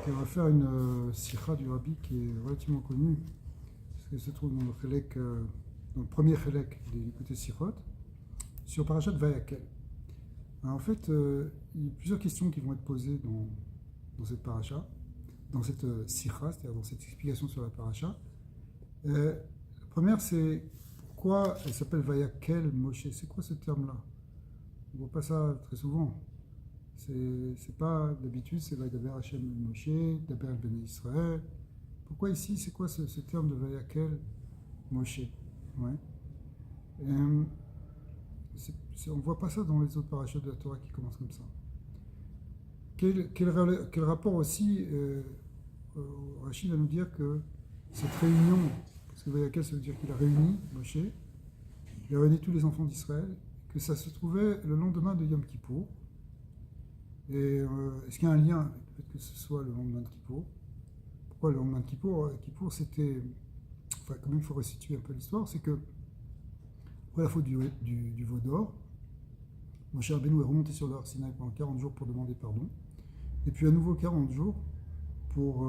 qui va faire une sikha du Rabbi qui est relativement connue, parce qu'elle se trouve dans le premier chelek du côté sikhot, sur Parashat Vayakel. Alors, en fait, il y a plusieurs questions qui vont être posées dans cette paracha, dans cette sikha, c'est-à-dire dans cette explication sur la paracha. La première, c'est pourquoi elle s'appelle Vayakel Moshe. C'est quoi ce terme-là? On ne voit pas ça très souvent. C'est pas d'habitude, c'est Vaidaber Hashem Moshe, Daber el Bnei Israël. Pourquoi ici, c'est quoi ce terme de Vayakel Moshe? Ouais. On ne voit pas ça dans les autres parachats de la Torah qui commencent comme ça. Quel rapport aussi, Rachid va nous dire que cette réunion, parce que Vayakel ça veut dire qu'il a réuni Moshe, il a réuni tous les enfants d'Israël, que ça se trouvait le lendemain de Yom Kippour. Et est-ce qu'il y a un lien avec le fait que ce soit le lendemain de Kippour? Pourquoi le lendemain de Kippour? Kippour, c'était... Enfin, quand même, il faut resituer un peu l'histoire. C'est que, après la faute du veau d'or, Moshe Rabbeinu est remonté sur le Har Sinaï pendant 40 jours pour demander pardon. Et puis à nouveau 40 jours pour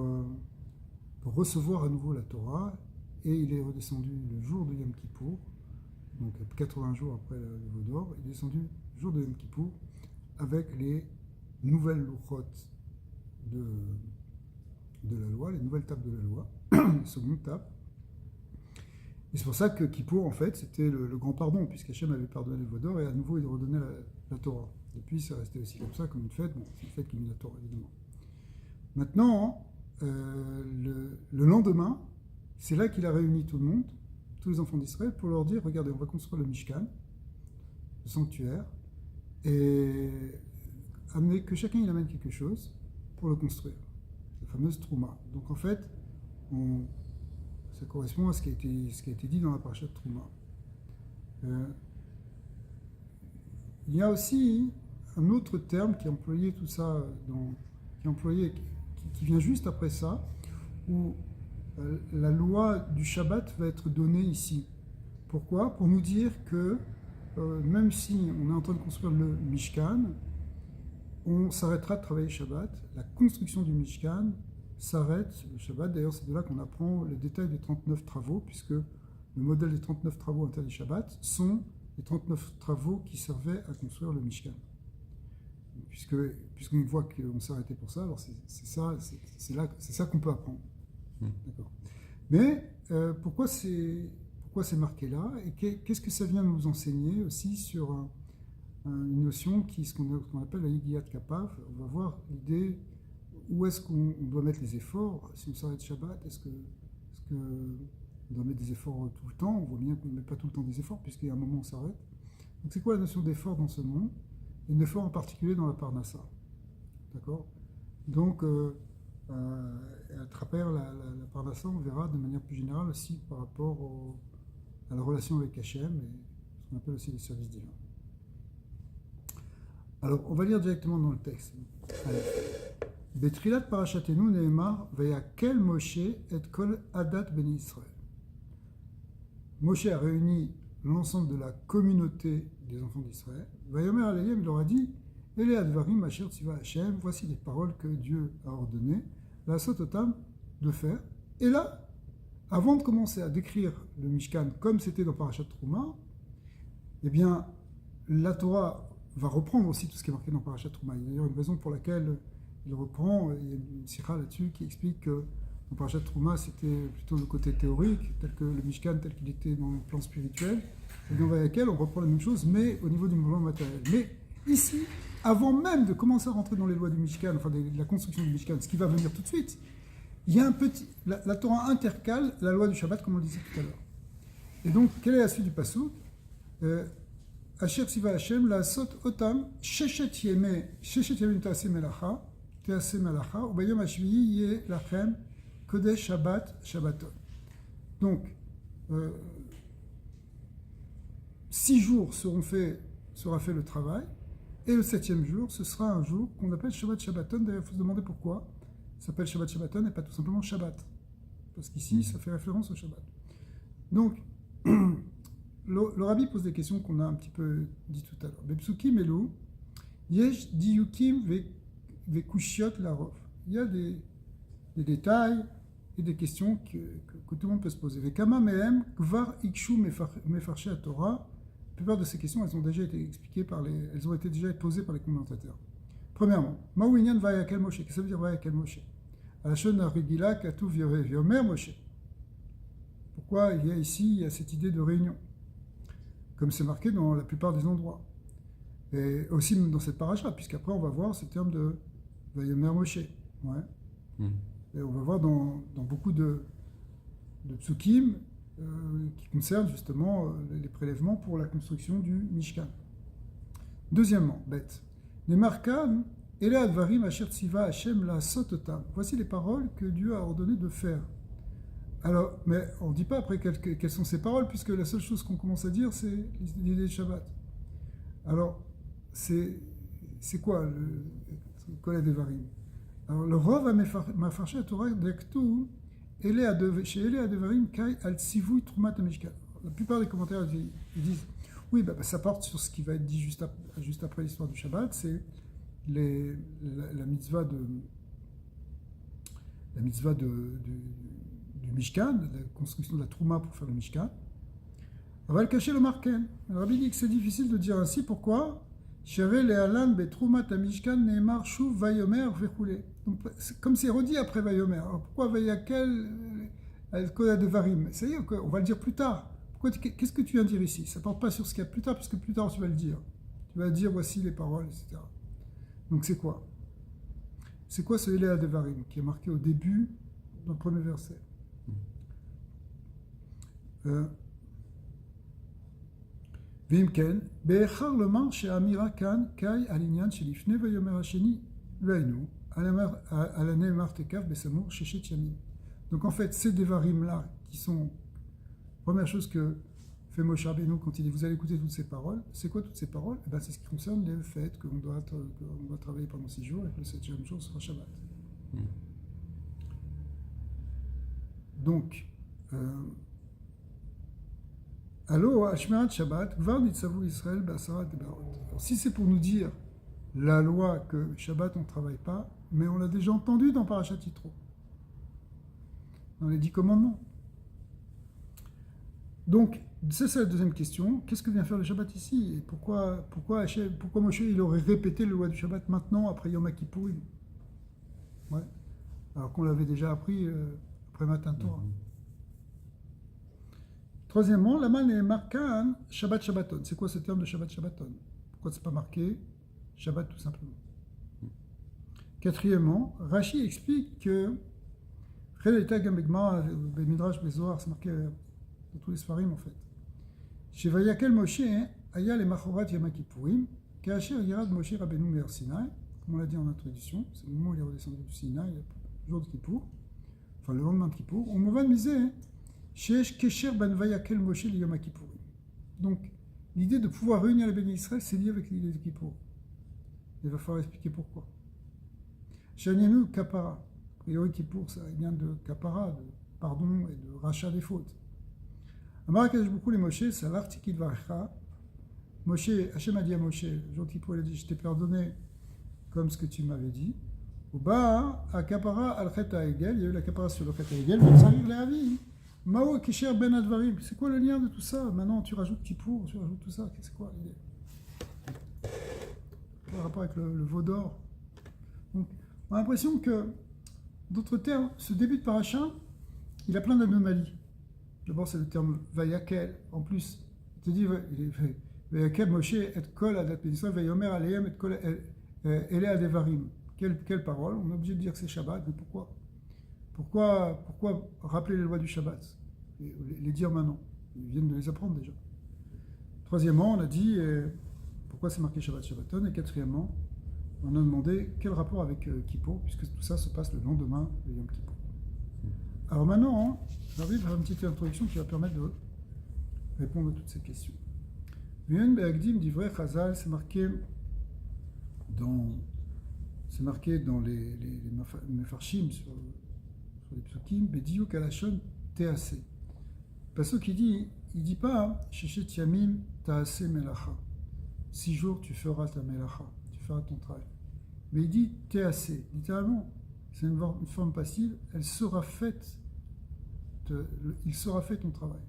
recevoir à nouveau la Torah. Et il est redescendu le jour de Yom Kippour, donc 80 jours après le veau d'or. Il est descendu le jour de Yom Kippour avec les nouvelles louchotes de la loi, les nouvelles tables de la loi, les secondes tables. Et c'est pour ça que Kippour, en fait, c'était le grand pardon, puisqu'Hachem avait pardonné le veau d'or, et à nouveau, il redonnait la Torah. Depuis, c'est resté aussi comme ça, comme une fête. Bon, c'est une fête qui met la Torah, évidemment. Maintenant, le lendemain, c'est là qu'il a réuni tout le monde, tous les enfants d'Israël, pour leur dire, regardez, on va construire le Mishkan, le sanctuaire, et amener que chacun il amène quelque chose pour le construire, la fameuse Trouma. Donc en fait, ça correspond à ce qui a été dit dans la paracha de Trouma. Il y a aussi un autre terme qui est employé tout ça, qui vient juste après ça, où la loi du Shabbat va être donnée ici. Pourquoi? Pour nous dire que même si on est en train de construire le Mishkan, on s'arrêtera de travailler Shabbat. La construction du Mishkan s'arrête le Shabbat. D'ailleurs, c'est de là qu'on apprend les détails des 39 travaux, puisque le modèle des 39 travaux interdits Shabbat sont les 39 travaux qui servaient à construire le Mishkan. Puisqu'on voit qu'on s'est arrêté pour ça, alors c'est ça qu'on peut apprendre. D'accord. Mais pourquoi c'est marqué là? Et qu'est-ce que ça vient nous enseigner aussi sur une notion ce qu'on appelle la Yigiyat Kapav? On va voir l'idée où est-ce qu'on doit mettre les efforts. Si on s'arrête Shabbat, est-ce qu'on doit mettre des efforts tout le temps? On voit bien qu'on ne met pas tout le temps des efforts, puisqu'il y a un moment où on s'arrête. Donc c'est quoi la notion d'effort dans ce monde? Et un effort en particulier dans la Parnassa. D'accord? Donc, à travers la Parnassa, on verra de manière plus générale aussi par rapport à la relation avec Hachem et ce qu'on appelle aussi les services divins. Alors, on va lire directement dans le texte. Betrilat parashatenu neemar vayakel Moshe et kol adat beni Israël. Moshe a réuni l'ensemble de la communauté des enfants d'Israël. Vayomer alayhem, il leur a dit, Ele advarim asher tziva Hashem, voici les paroles que Dieu a ordonnées, la sototam, de faire. Et là, avant de commencer à décrire le Mishkan comme c'était dans Parashat Trouma, eh bien, la Torah va reprendre aussi tout ce qui est marqué dans Parashat Trouma. Il y a d'ailleurs une raison pour laquelle il reprend, il y a une sikha là-dessus qui explique que dans Parashat Trouma, c'était plutôt le côté théorique, tel que le Mishkan, tel qu'il était dans le plan spirituel. Et dans laquelle on reprend la même chose, mais au niveau du mouvement matériel. Mais ici, avant même de commencer à rentrer dans les lois du Mishkan, enfin de la construction du Mishkan, ce qui va venir tout de suite, il y a un petit... La Torah intercale la loi du Shabbat, comme on le disait tout à l'heure. Et donc, quelle est la suite du passouk? Asher tziva Hashem, la sot otam, sheshet yeme tease melacha, ubayom hashviyi ye lachem, kodesh Shabbat, Shabbaton. Donc, 6 jours sera fait le travail, et le 7e jour, ce sera un jour qu'on appelle Shabbat Shabbaton. D'ailleurs, il faut se demander pourquoi ça s'appelle Shabbat Shabbaton et pas tout simplement Shabbat. Parce qu'ici, ça fait référence au Shabbat. Donc, le Rabbi pose des questions qu'on a un petit peu dit tout à l'heure. Bepsukim elou, yesh diyukim ve kushiot larov. Il y a des des détails et des questions que tout le monde peut se poser. Vekama mehem kvar ikshu mefarshei Torah. La plupart de ces questions, elles ont déjà été expliquées elles ont été déjà posées par les commentateurs. Premièrement, Ma'u inyan vayakel Moshe. Qu'est-ce que ça veut dire vayakel Moshe? Alashon harigila katuv vyomer Moshe. Pourquoi il y a cette idée de réunion, comme c'est marqué dans la plupart des endroits. Et aussi dans cette paracha, puisqu'après on va voir ce terme de vayomer Moshe. Ouais. Et on va voir dans beaucoup de psukim qui concernent justement les prélèvements pour la construction du Mishkan. Deuxièmement, bête. Les markan, Ele advarim asher tziva Hashem la sototam. Voici les paroles que Dieu a ordonné de faire. Alors, mais on ne dit pas après quelles sont ces paroles, puisque la seule chose qu'on commence à dire, c'est l'idée de Shabbat. Alors, c'est quoi le Kol HaDevarim? Alors, le Rov HaMefarshei Torah d'Ektu, chez Ele HaDevarim Kai al Tzivui Trumat HaMishkan. La plupart des commentaires ils disent, oui, ça porte sur ce qui va être dit juste après l'histoire du Shabbat, c'est la mitzvah du Mishkan, la construction de la Trouma pour faire le Mishkan. On va le cacher le Marken. Le Rabbi dit que c'est difficile de dire ainsi. Pourquoi? Donc, comme c'est redit après Vayomer. Alors pourquoi Vayakel Kol HaDevarim? Ça y est, on va le dire plus tard. Qu'est-ce que tu viens de dire ici? Ça ne porte pas sur ce qu'il y a plus tard, puisque plus tard tu vas le dire. Tu vas dire voici les paroles, etc. Donc c'est quoi? C'est quoi ce Ele HaDevarim qui est marqué au début dans le premier verset? Vimken, Be'echar lomar she'amira kan kai alinyan shelifne vayomer hasheni ve'enu alanemar tekav besamur sheshet yamim. Donc en fait, ces devarim-là, qui sont première chose que fait Moshe Rabbeinu quand il dit vous allez écouter toutes ces paroles, c'est quoi toutes ces paroles? C'est ce qui concerne le fait qu'on doit travailler pendant 6 jours et que le 7e jour sera Shabbat. Donc, Allo, Ashmerat Shabbat, Gvar Nitzavu Israël, Basarat et Barot. Si c'est pour nous dire la loi que Shabbat on ne travaille pas, mais on l'a déjà entendu dans Parashat Yitro, dans les 10 commandements. Donc, c'est ça la deuxième question. Qu'est-ce que vient faire le Shabbat ici? Et pourquoi Moshe il aurait répété la loi du Shabbat maintenant, après Yom Kippourim? Ouais. Alors qu'on l'avait déjà appris après Matan Torah. Troisièmement, la manne est marquée Shabbat Shabbaton. C'est quoi ce terme de Shabbat Shabbaton? Pourquoi c'est pas marqué Shabbat tout simplement? Quatrièmement, Rashi explique que Midrash Bezoar, c'est marqué dans tous les Sfarim en fait. Chez Vayakel Moshe, Aya le Machorat Yom Kippourim, Kacher Yerad Moshe Rabbeinu Me'er Sinai, comme on l'a dit en introduction, c'est le moment où il est redescendu du Sinaï, le jour de Kippour, enfin le lendemain de Kippour, on va miser Sheesh Kesher Ben Vayakel Moshe le Yom Kippourim. Donc, l'idée de pouvoir réunir les bénis d'Israël, c'est lié avec l'idée de Kippour. Il va falloir expliquer pourquoi. Shanienu Kapara. A priori, Kippour, ça vient de Kapara, de pardon et de rachat des fautes. Amar Kadosh beaucoup les Moshe, c'est l'article de Varcha. Moshe, Hachem a dit à Moshe, le jour de Kippour, il a dit, je t'ai pardonné comme ce que tu m'avais dit. Au bas, à Kapara al Chet HaEgel, il y a eu la Kapara sur le Chet HaEgel, mais ça arrive la vie. Mao Kesher Ben Advarim, c'est quoi le lien de tout ça? Maintenant, tu rajoutes Kippour, tu rajoutes tout ça, c'est quoi l'idée? Par rapport avec le veau d'or. Donc, on a l'impression que, d'autres termes, ce début de paracha, il a plein d'anomalies. D'abord, c'est le terme Vayakel. En plus, il te dit Vayakel Moshe et Kol Adat Israël, Vayomer Aleim et Kol Ele HaDevarim. Quelle parole? On est obligé de dire que c'est Shabbat, mais pourquoi rappeler les lois du Shabbat et les dire maintenant? Ils viennent de les apprendre déjà. Troisièmement, on a dit pourquoi c'est marqué Shabbat Shabbaton. Et quatrièmement, on a demandé quel rapport avec Kippour, puisque tout ça se passe le lendemain de Yom Kippour. Alors maintenant, j'arrive à une petite introduction qui va permettre de répondre à toutes ces questions. Vien Be'agdim d'Ivrei Chazal, c'est marqué dans les Mefarshim sur les psukim, Bediuk Alashon Tease. Parce qu'il dit pas Sheshet Yamim Taase Melacha. 6 jours tu feras ta Melacha, tu feras ton travail. Mais il dit Tease, littéralement, c'est une forme passive, il sera fait ton travail.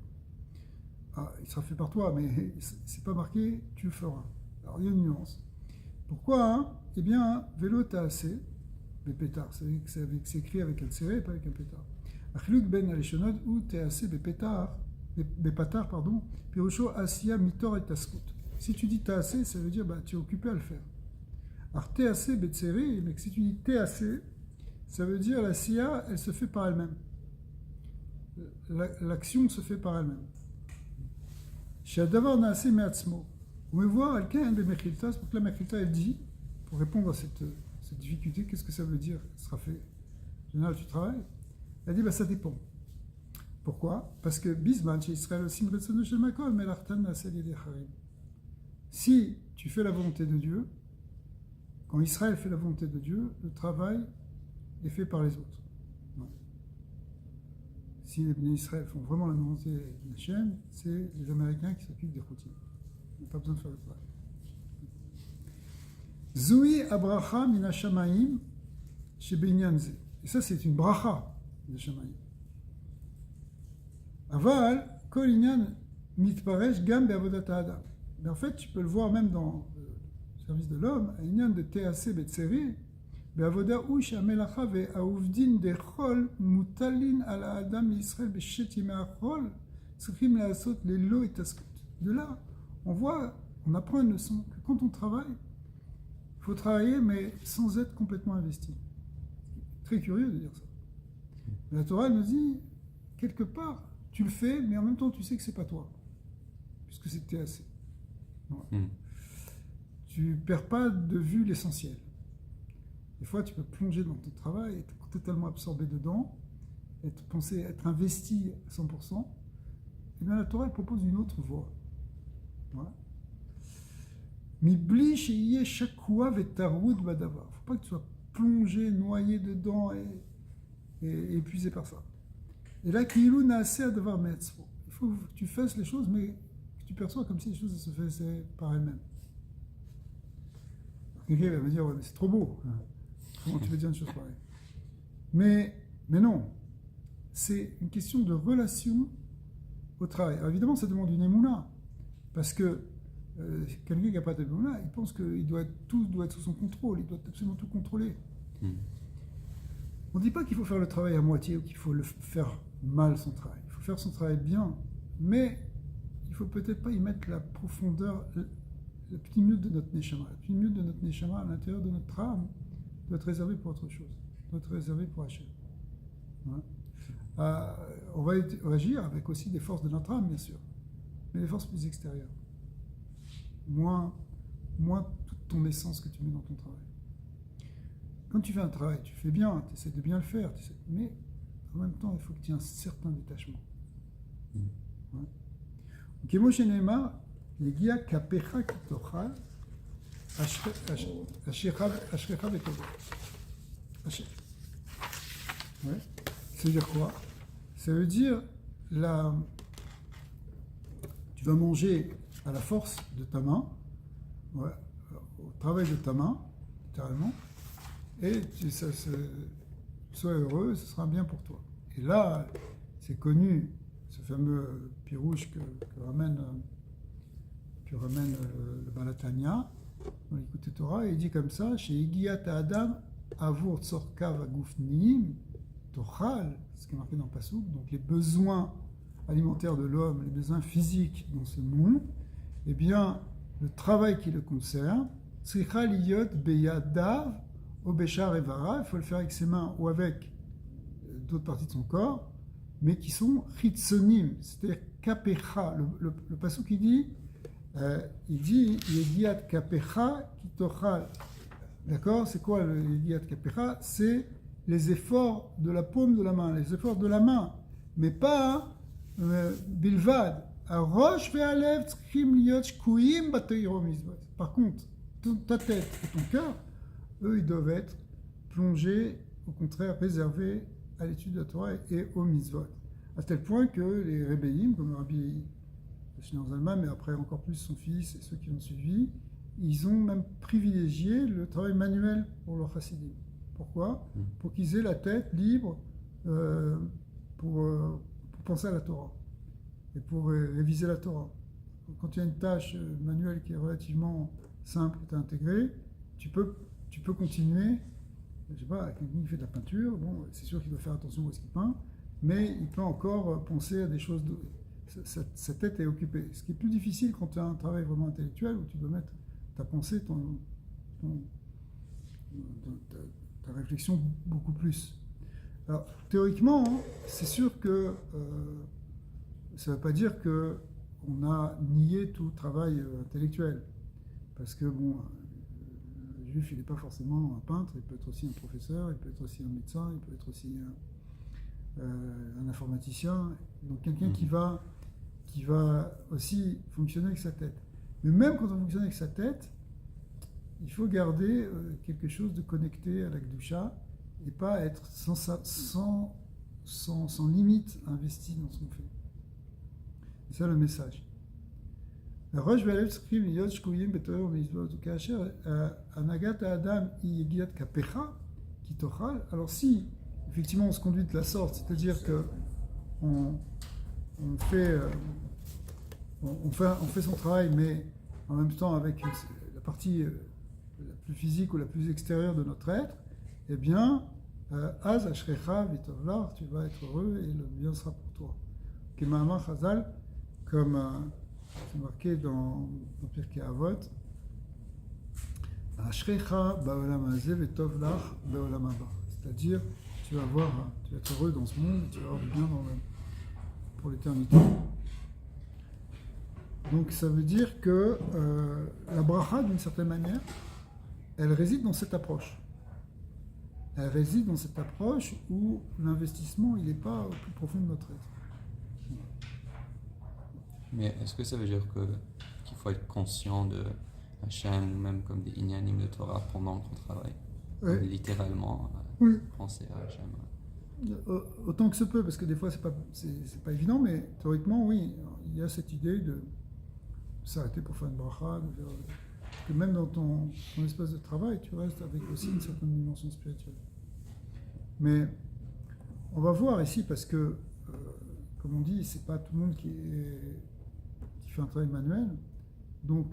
Ah, il sera fait par toi, mais c'est pas marqué, tu le feras. Alors il y a une nuance. Pourquoi hein? Eh bien, vélo t'as assez, mais pétard, c'est écrit avec un serré et pas avec un pétard. Achiluk ben aleshonod ou t'es assez, bépatar, pardon, pirocho asiya mitor et taskut. Si tu dis t'as assez, ça veut dire bah, tu es occupé à le faire. Alors t'es assez, betséré, mais si tu dis t'es assez, ça veut dire la siya, elle se fait par elle-même. L'action se fait par elle-même. Shadavar naase me'atzmo. On veut voir quelqu'un de Mechilta, c'est pour que la Mechilta elle dit, pour répondre à cette difficulté, qu'est-ce que ça veut dire, sera fait. En général, tu travailles. Elle dit, bah, ça dépend. Pourquoi? Parce que Bisman, chez Israël aussi, si tu fais la volonté de Dieu, quand Israël fait la volonté de Dieu, le travail est fait par les autres. Ouais. Si les bénis Israël font vraiment la volonté de Hachem, c'est les Américains qui s'occupent des routines. Il n'y a pas besoin de faire le travail. Zoui abracha min hashamaim shebeinyanze. Et ça, c'est une bracha de Shamaim. Aval, kol inyan mitparesh gam be'avodat ha'adam. Mais en fait, tu peux le voir même dans le service de l'homme, inyan de te'ase be'tseri, be'avoda ou she'amelacha ve'auvdin dechol mutalin al ha'adam Yisrael be'shet yimei ha'chol tzrichim la'asot lelo et taskut. De là, on apprend une leçon que quand on travaille, il faut travailler, mais sans être complètement investi. Très curieux de dire ça. Mais la Torah nous dit, quelque part, tu le fais, mais en même temps, tu sais que c'est pas toi, puisque c'était assez. Voilà. Tu perds pas de vue l'essentiel. Des fois, tu peux plonger dans ton travail, être totalement absorbé dedans, être investi à 100%. Et bien, la Torah elle propose une autre voie. Voilà. Mibli sheyeh shakua vetarud badavar. Faut pas que tu sois plongé, noyé dedans et épuisé par ça. Et là, kiilu naaseh adavar me'atzmo. Il faut que tu fasses les choses, mais que tu perçois comme si les choses se faisaient par elles-mêmes. Quelqu'un va me dire, ouais, mais c'est trop beau. Comment tu veux dire une chose pareille? Mais non. C'est une question de relation au travail. Alors évidemment, ça demande une émouna. Parce que quelqu'un qui n'a pas d'émouna, il pense que tout doit être sous son contrôle. Il doit absolument tout contrôler. On ne dit pas qu'il faut faire le travail à moitié ou qu'il faut le faire mal son travail. Il faut faire son travail bien, mais il ne faut peut-être pas y mettre la profondeur, la petite minute de notre neshama. La petite minute de notre neshama à l'intérieur de notre âme doit être réservée pour autre chose, doit être réservée pour Hachem. Voilà. On va agir avec aussi des forces de notre âme, bien sûr, mais des forces plus extérieures. Moins toute ton essence que tu mets dans ton travail. Quand tu fais un travail, tu fais bien, tu essaies de bien le faire, mais en même temps, il faut que tu aies un certain détachement. Kemo shenema, yegia kapecha kitochal, ashrecha vetodo. Ouais. Ça veut dire quoi? Ça veut dire, tu vas manger à la force de ta main, ouais, au travail de ta main, littéralement, et sois heureux, ce sera bien pour toi. Et là, c'est connu, ce fameux pirouche que ramène le Balatania, dans l'Écoute Torah, et il dit comme ça, chez Igiyat Adam, Avur Tzorkav Agufnim, Tochal, ce qui est marqué dans le Passouk, donc les besoins alimentaires de l'homme, les besoins physiques dans ce monde, eh bien, le travail qui le concerne, Tzricha liyot beyadav o beshar evara, il faut le faire avec ses mains ou avec d'autres parties de son corps, mais qui sont chitsonim, c'est-à-dire kapecha. Le passouk il dit yegiat kapecha kitochal. D'accord? C'est quoi le yegiat kapecha? C'est les efforts de la paume de la main, les efforts de la main, mais pas bilvad. Roche ve'alev tzrichim liyot shkuim b'toiro mizvot. Par contre, ta tête et ton cœur, eux, ils doivent être plongés, au contraire, réservés à l'étude de la Torah et au mitzvot. À tel point que les rébéim, comme le rabbi Shneur Zalman, mais après encore plus son fils et ceux qui ont suivi, ils ont même privilégié le travail manuel pour leur chassidim. Pourquoi? Pour qu'ils aient la tête libre pour penser à la Torah et pour réviser la Torah. Quand tu as une tâche manuelle qui est relativement simple à intégrer, tu peux continuer. Je sais pas, quelqu'un qui fait de la peinture, bon, c'est sûr qu'il doit faire attention où est-ce qu'il peint, mais il peut encore penser à des choses. Sa tête est occupée. Ce qui est plus difficile quand tu as un travail vraiment intellectuel où tu dois mettre ta pensée, ta réflexion beaucoup plus. Alors, théoriquement, hein, c'est sûr que ça ne veut pas dire qu'on a nié tout travail intellectuel. Parce que, bon, le juif, il n'est pas forcément un peintre, il peut être aussi un professeur, il peut être aussi un médecin, il peut être aussi un informaticien. Donc, quelqu'un qui va aussi fonctionner avec sa tête. Mais même quand on fonctionne avec sa tête, il faut garder quelque chose de connecté à la Kedusha et pas être sans limite investi dans ce qu'on fait. C'est ça le message. Alors, si effectivement on se conduit de la sorte, c'est-à-dire que on fait son travail, mais en même temps avec la partie la plus physique ou la plus extérieure de notre être, eh bien, Az Ashrecha Vitovlar, tu vas être heureux et le bien sera pour toi. Kemahama Chazal, comme c'est marqué dans Pirkei Avot, Ashrecha Ba'olam Hazeh Vitovlar Ba'olam Haba. C'est-à-dire, tu vas être heureux dans ce monde et tu vas avoir du bien pour l'éternité. Donc ça veut dire que la bracha, d'une certaine manière, elle réside dans cette approche. Elle réside dans cette approche où l'investissement, il n'est pas au plus profond de notre être. Mais est-ce que ça veut dire qu'il faut être conscient de Hachem ou même comme des inyanim de Torah pendant qu'on travaille? Ouais. Littéralement, oui. Penser à Hachem. Autant que se peut, parce que des fois c'est pas évident, mais théoriquement, oui, il y a cette idée de s'arrêter pour faire une bracha, que même dans ton espace de travail, tu restes avec aussi une certaine dimension spirituelle. Mais on va voir ici, parce que, comme on dit, c'est pas tout le monde qui fait un travail manuel. Donc,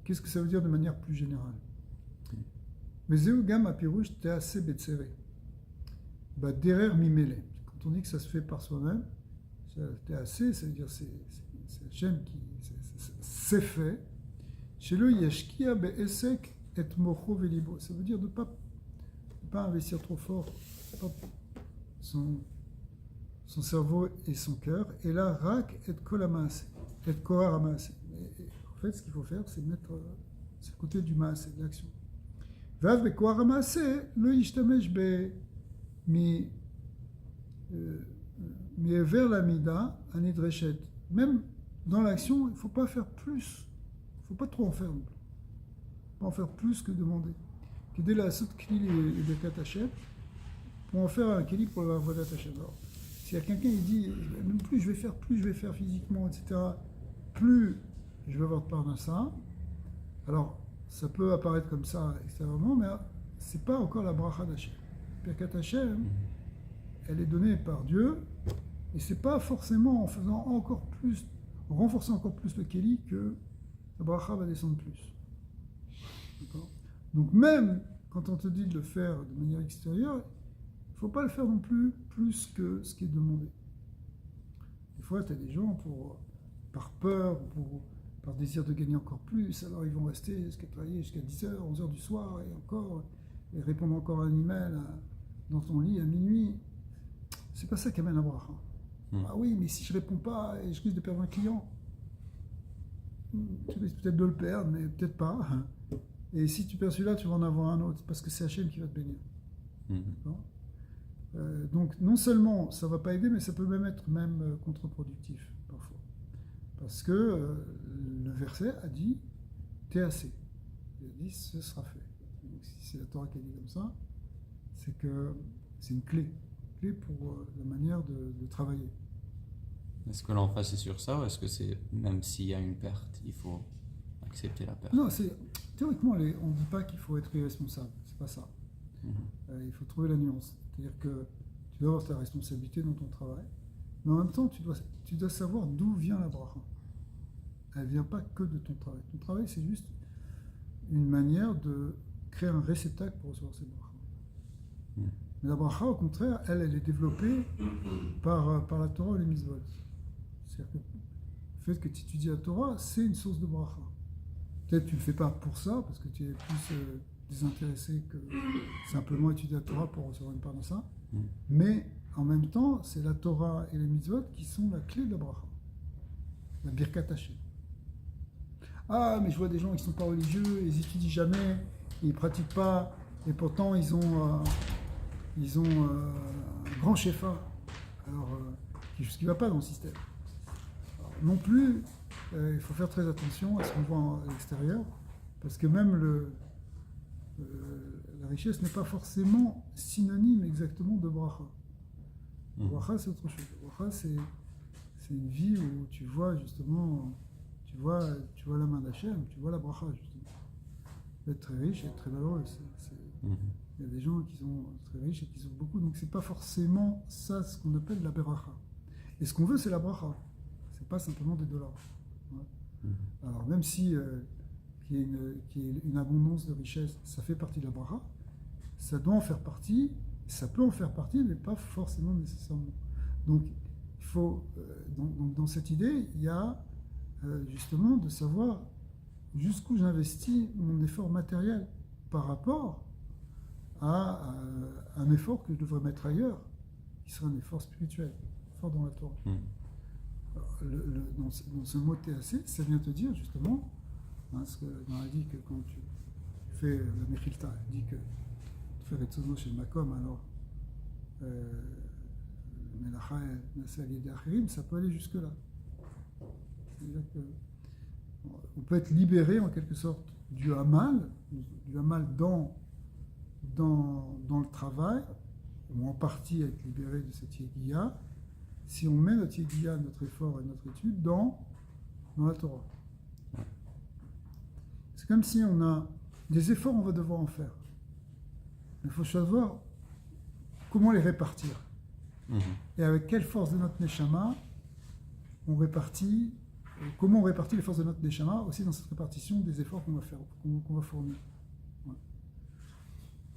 qu'est-ce que ça veut dire de manière plus générale? Mais Zeugam apirouche t'es assez betséré. Bah, derrière mimélé. Quand on dit que ça se fait par soi-même, t'es assez, ça veut dire c'est Hachem qui c'est fait. Chez le yashkia be'esek et mocho velibo. Ça veut dire de ne pas investir trop fort son cerveau et son cœur. Et là, rak et kolamas, et koraramas. En fait, ce qu'il faut faire, c'est mettre c'est le côté du maas, de l'action. Vav be koraramas, le yishtamesh be mi vers la mida anidreshet. Même dans l'action, il ne faut pas faire plus. Il ne faut pas trop en faire. Pas en faire plus que demander. Dès la saute kli et de katachet, pour en faire un kli pour la voie d'attachet. Alors, s'il y a quelqu'un qui dit, même plus je vais faire physiquement, etc., plus je vais avoir de part d'un ça, alors ça peut apparaître comme ça extérieurement, mais ce n'est pas encore la bracha d'Hachem. Birkat Hashem, elle est donnée par Dieu, et ce n'est pas forcément en faisant encore plus, en renforçant encore plus le Kéli que la bracha va descendre plus. D'accord ? Donc même quand on te dit de le faire de manière extérieure, il ne faut pas le faire non plus que ce qui est demandé. Des fois, tu as des gens, par peur, par désir de gagner encore plus, alors ils vont rester travailler jusqu'à 10h, 11h du soir, et répondre encore à un email dans ton lit à minuit. C'est pas ça qui amène la bracha. Ah oui, mais si je réponds pas et je risque de perdre un client, tu risques peut-être de le perdre, mais peut-être pas. Et si tu perds celui-là, tu vas en avoir un autre, parce que c'est Hachem qui va te bénir. Donc non seulement ça ne va pas aider, mais ça peut même être contre-productif parfois. Parce que le verset a dit « t'es assez ». Il a dit « ce sera fait ». Donc si c'est la Torah qui a dit comme ça, c'est que c'est une clé pour la manière de travailler. Est-ce que l'emphase est sur ça, ou est-ce que c'est même s'il y a une perte, il faut accepter la perte? Non, théoriquement, on ne dit pas qu'il faut être irresponsable, c'est pas ça. Il faut trouver la nuance. C'est-à-dire que tu dois avoir ta responsabilité dans ton travail, mais en même temps, tu dois savoir d'où vient la bracha. Elle ne vient pas que de ton travail. Ton travail, c'est juste une manière de créer un réceptacle pour recevoir ces brachas. Mais la bracha, au contraire, elle est développée par la Torah ou les mitzvot. C'est-à-dire que le fait que tu étudies la Torah, c'est une source de bracha. Peut-être que tu ne le fais pas pour ça, parce que tu es plus désintéressé que simplement étudier la Torah pour recevoir une part de ça. Mais en même temps, c'est la Torah et les mitzvot qui sont la clé de la bracha. La birkat Hashem. Ah, mais je vois des gens qui ne sont pas religieux, ils n'étudient jamais, ils ne pratiquent pas, et pourtant ils ont un grand shefa. Alors, quelque chose qui ne va pas dans le système. Alors, non plus, il faut faire très attention à ce qu'on voit à l'extérieur, parce que même la richesse n'est pas forcément synonyme exactement de bracha. Bracha, c'est autre chose. Bracha, c'est une vie où tu vois justement, tu vois la main d'Hachem, tu vois la bracha justement. Être très riche et être très malheureux. Il y a des gens qui sont très riches et qui sont beaucoup, donc c'est pas forcément ça ce qu'on appelle la bracha. Et ce qu'on veut, c'est la bracha. C'est pas simplement des dollars. Ouais. Alors même si qu'il y ait une abondance de richesse, ça fait partie de la bracha, ça doit en faire partie, ça peut en faire partie, mais pas forcément nécessairement. Donc il faut, dans cette idée, il y a justement de savoir jusqu'où j'investis mon effort matériel par rapport à un effort que je devrais mettre ailleurs, qui serait un effort spirituel, fort dans la Torah. Dans ce mot TAC, ça vient te dire justement, parce que on a dit que quand tu fais la Mechilta, il dit que tu fais Retzono chez Makom, alors Melacha Nasali d'Achirim, ça peut aller jusque-là. C'est-à-dire qu'on peut être libéré en quelque sorte du Hamal dans le travail, ou en partie être libéré de cette Yegiya, si on met notre Yegiya, notre effort et notre étude dans la Torah. C'est comme si on a des efforts, on va devoir en faire. Il faut savoir comment les répartir. Et avec quelle force de notre Neshama on répartit, comment on répartit les forces de notre Neshama aussi dans cette répartition des efforts qu'on va faire, qu'on va fournir. Ouais.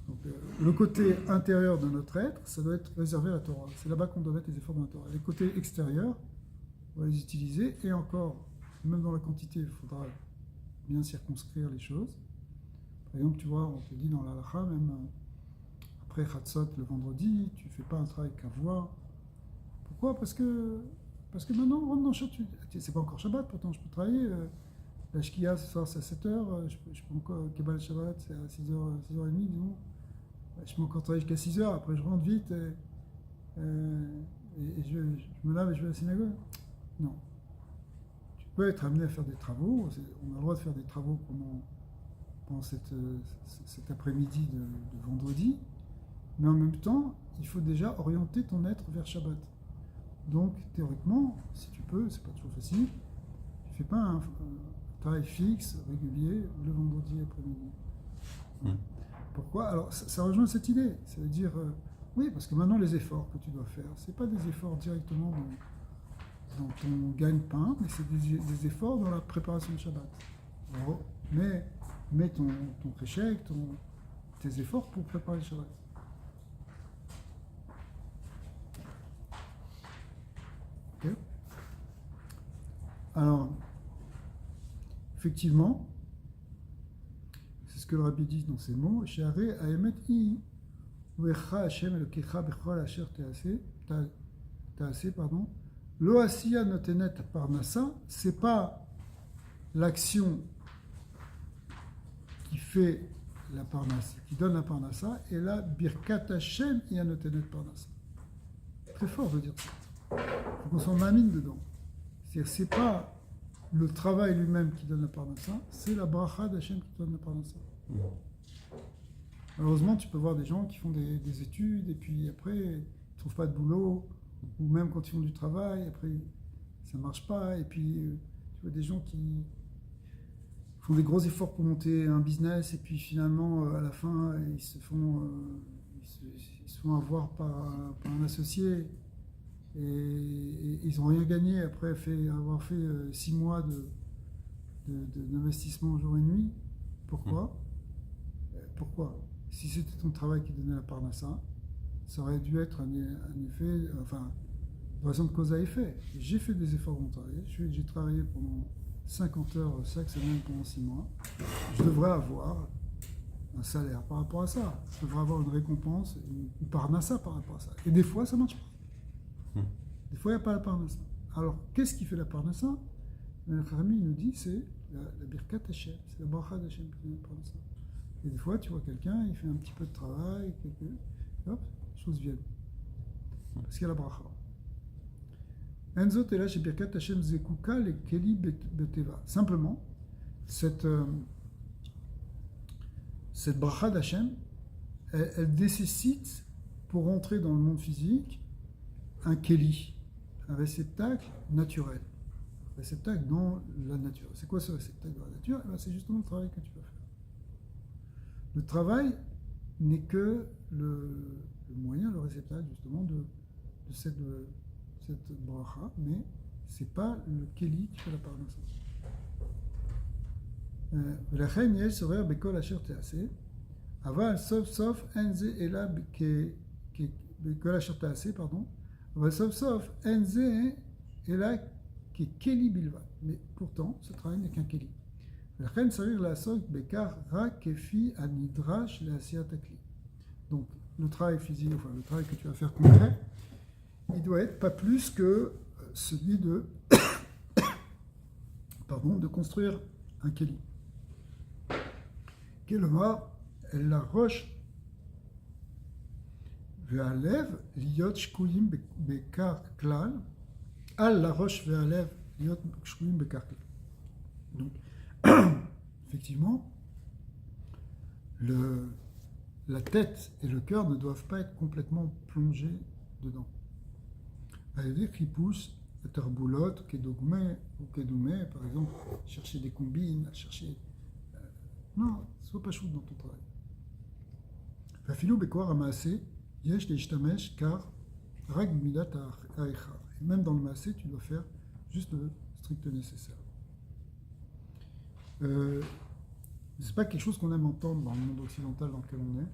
Donc, le côté intérieur de notre être, ça doit être réservé à la Torah. C'est là-bas qu'on doit mettre les efforts de la Torah. Les côtés extérieurs, on va les utiliser, et encore, même dans la quantité, il faudra bien circonscrire les choses. Par exemple, tu vois, on te dit dans l'Halacha, même après Chatzot le vendredi, tu ne fais pas un travail qu'à voir. Pourquoi ? Parce que maintenant, on rentre dans Shabbat. C'est pas encore Shabbat, pourtant je peux travailler. La Shkia, ce soir, c'est à 7h. Je peux encore, Kebal Shabbat, c'est à 6h30, disons. Je peux encore travailler jusqu'à 6h. Après, je rentre vite et je me lave et je vais à la synagogue. Non. Tu peux être amené à faire des travaux. On a le droit de faire des travaux pendant cet après-midi de vendredi. Mais en même temps, il faut déjà orienter ton être vers Shabbat. Donc, théoriquement, si tu peux, c'est pas toujours facile, tu fais pas un travail fixe, régulier, le vendredi après-midi. Pourquoi ? Alors, ça rejoint cette idée. Ça veut dire, oui, parce que maintenant, les efforts que tu dois faire, c'est pas des efforts directement dans ton gagne-pain, mais c'est des efforts dans la préparation de Shabbat. Alors, mets ton préchec, tes efforts pour préparer le Shabbat. Okay. Alors, effectivement, c'est ce que le Rabbi dit dans ces mots, She'arei ha'emet hi u'echa Hashem elokecha bechol asher ta'aseh, lo asiya notenet parnassa, c'est pas l'action qui fait la parnassa, qui donne la parnassa, et là, birkat Hashem hi notenet parnassa. Très fort de dire ça. Il faut qu'on s'en amine dedans. C'est-à-dire que ce n'est pas le travail lui-même qui donne la parnassa, c'est la bracha d'Hachem qui donne la parnassa. Malheureusement, tu peux voir des gens qui font des études et puis après, ils ne trouvent pas de boulot, ou même quand ils font du travail, après, ça ne marche pas. Et puis, tu vois des gens font des gros efforts pour monter un business et puis finalement, à la fin, ils se font avoir par un associé et ils n'ont rien gagné après avoir fait 6 mois d'investissement jour et nuit. Pourquoi? Pourquoi? Si c'était ton travail qui donnait la parnassa, ça aurait dû être un effet, enfin, une relation de cause à effet. J'ai fait des efforts volontaires, j'ai travaillé pendant 50 heures chaque semaine pendant 6 mois. Je devrais avoir un salaire par rapport à ça. Je devrais avoir une récompense, une parnassa par rapport à ça. Et des fois, ça ne marche pas. Des fois, il n'y a pas la parnassa. Alors, qu'est-ce qui fait la parnassa? Le Kharami nous dit, c'est la birkat Hashem, c'est la bracha d'Hashem qui fait la parnassa. Et des fois, tu vois quelqu'un, il fait un petit peu de travail, hop, les choses viennent. Parce qu'il y a la bracha. Enzo Tela chez Birkat Hashem Zekuka le Keli Beteva. Simplement, cette bracha d'Hashem, elle nécessite, pour rentrer dans le monde physique, un Keli, un réceptacle naturel. Un réceptacle dans la nature. C'est quoi ce réceptacle dans la nature? C'est justement le travail que tu vas faire. Le travail n'est que le moyen, le réceptacle justement de cette bracha, mais ce n'est pas le Keli qui fait la parnassa. ולכן יש סורר בכל אשר תעשה, אבל סוף סוף אין זה אלא בכל אשר תעשה, אבל סוף סוף אין זה אלא ככלי בלבד. Mais pourtant, ce travail n'est qu'un כלי. ולכן צריך לעסוק בכך רק כפי הנדרש לעשיית הכלי. Donc, le travail physique, enfin le travail que tu vas faire concret, il doit être pas plus que celui de construire un keli. Kelomar, la roche ve'alev liot shkuyim bekar klal, al la roche ve'alev liot shkuyim bekar klal. Donc, effectivement, la tête et le cœur ne doivent pas être complètement plongés dedans. Avec qui pousse Terboulot, Kedogme ou Kedoumé, par exemple, chercher des combines, chercher. Non, sois pas chou dans ton travail. Fafilou Bekwar Amassé, Yesh Leishtamesh, car Rag Milat Aechar. Et même dans le Massé, tu dois faire juste le strict nécessaire. C'est pas quelque chose qu'on aime entendre dans le monde occidental dans lequel on est.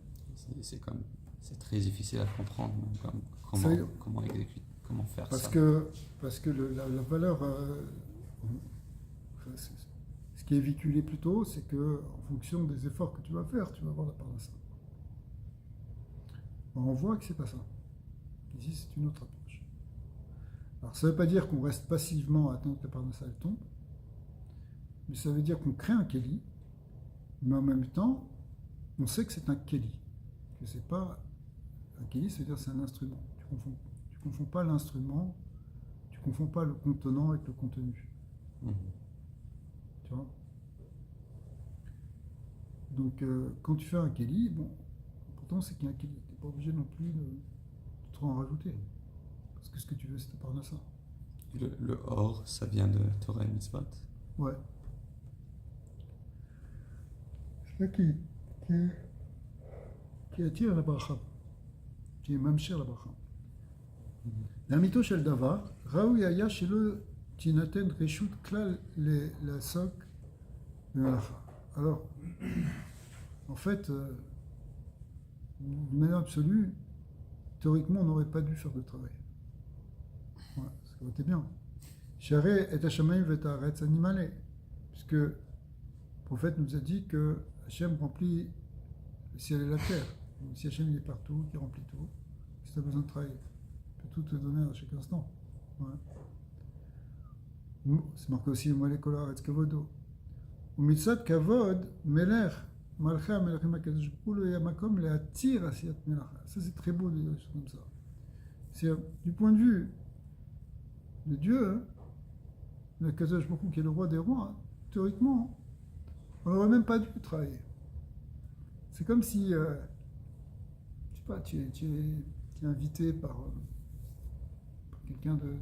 C'est très difficile à comprendre, comment exécuter. Comment faire parce ça? Parce que la valeur, ce qui est véhiculé plutôt, c'est que en fonction des efforts que tu vas faire, tu vas avoir la part de ça. On voit que c'est pas ça. Ici, c'est une autre approche. Alors, ça ne veut pas dire qu'on reste passivement à attendre que la part de ça elle tombe, mais ça veut dire qu'on crée un keli, mais en même temps, on sait que c'est un keli, que c'est pas un keli, ça veut dire que c'est un instrument. Tu confonds pas l'instrument, tu confonds pas le contenant avec le contenu. Tu vois? Donc, quand tu fais un keli, bon, pourtant c'est qu'il y a un keli. Tu n'es pas obligé non plus de trop en rajouter. Parce que ce que tu veux, c'est de parler de ça. Le or, ça vient de Torah et Mitzvot. Ouais. C'est ça qui attire la bracha, qui est même cher la bracha. לאמיתו של דבר, ראוי היה שלא תינתן רשות כלל לעסוק במלאכה. Alors, en fait, de manière absolue, théoriquement, on n'aurait pas dû faire de travail. Voilà, ça aurait été bien. Sharé et Hashamayim vet haaretz animale, puisque le prophète nous a dit que Hachem remplit le ciel et la terre. Donc, si Hachem est partout, qui remplit tout, si tu as besoin de travailler, tout te donner à chaque instant. Ouais. C'est marqué aussi Moale Kol Haaretz Kavodo. Ou mitzat kavod melech malchei hamelachim hakadosh baruch hu lo yeh makom le'atir asiyat melacha. Ça c'est très beau de dire des choses comme ça. C'est du point de vue de Dieu, le Kadosh Baruch Hu qui est le roi des rois. Théoriquement, on n'aurait même pas dû travailler. C'est comme si, je sais pas, tu es invité par quelqu'un de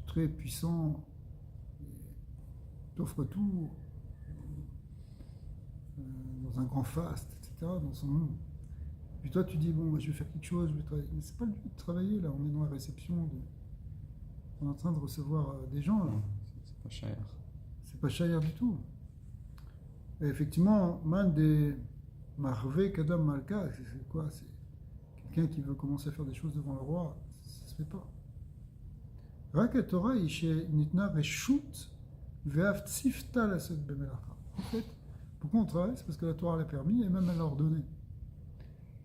très puissant, t'offre tout, dans un grand faste, etc., dans son monde. Puis toi, tu dis, bon, bah, je vais faire quelque chose, je vais travailler. Mais c'est pas le but de travailler, là. On est dans la réception. On est en train de recevoir des gens, là. C'est pas cher. C'est pas cher du tout. Et effectivement, man des Marvé Kadam Malka, c'est quoi? C'est quelqu'un qui veut commencer à faire des choses devant le roi. Ça se fait pas. Rak Torah, Nitna Reshut, Ve'av Tzifta Lasot Bemelacha. En fait, pourquoi on travaille? C'est parce que la Torah l'a permis et même elle l'a ordonné.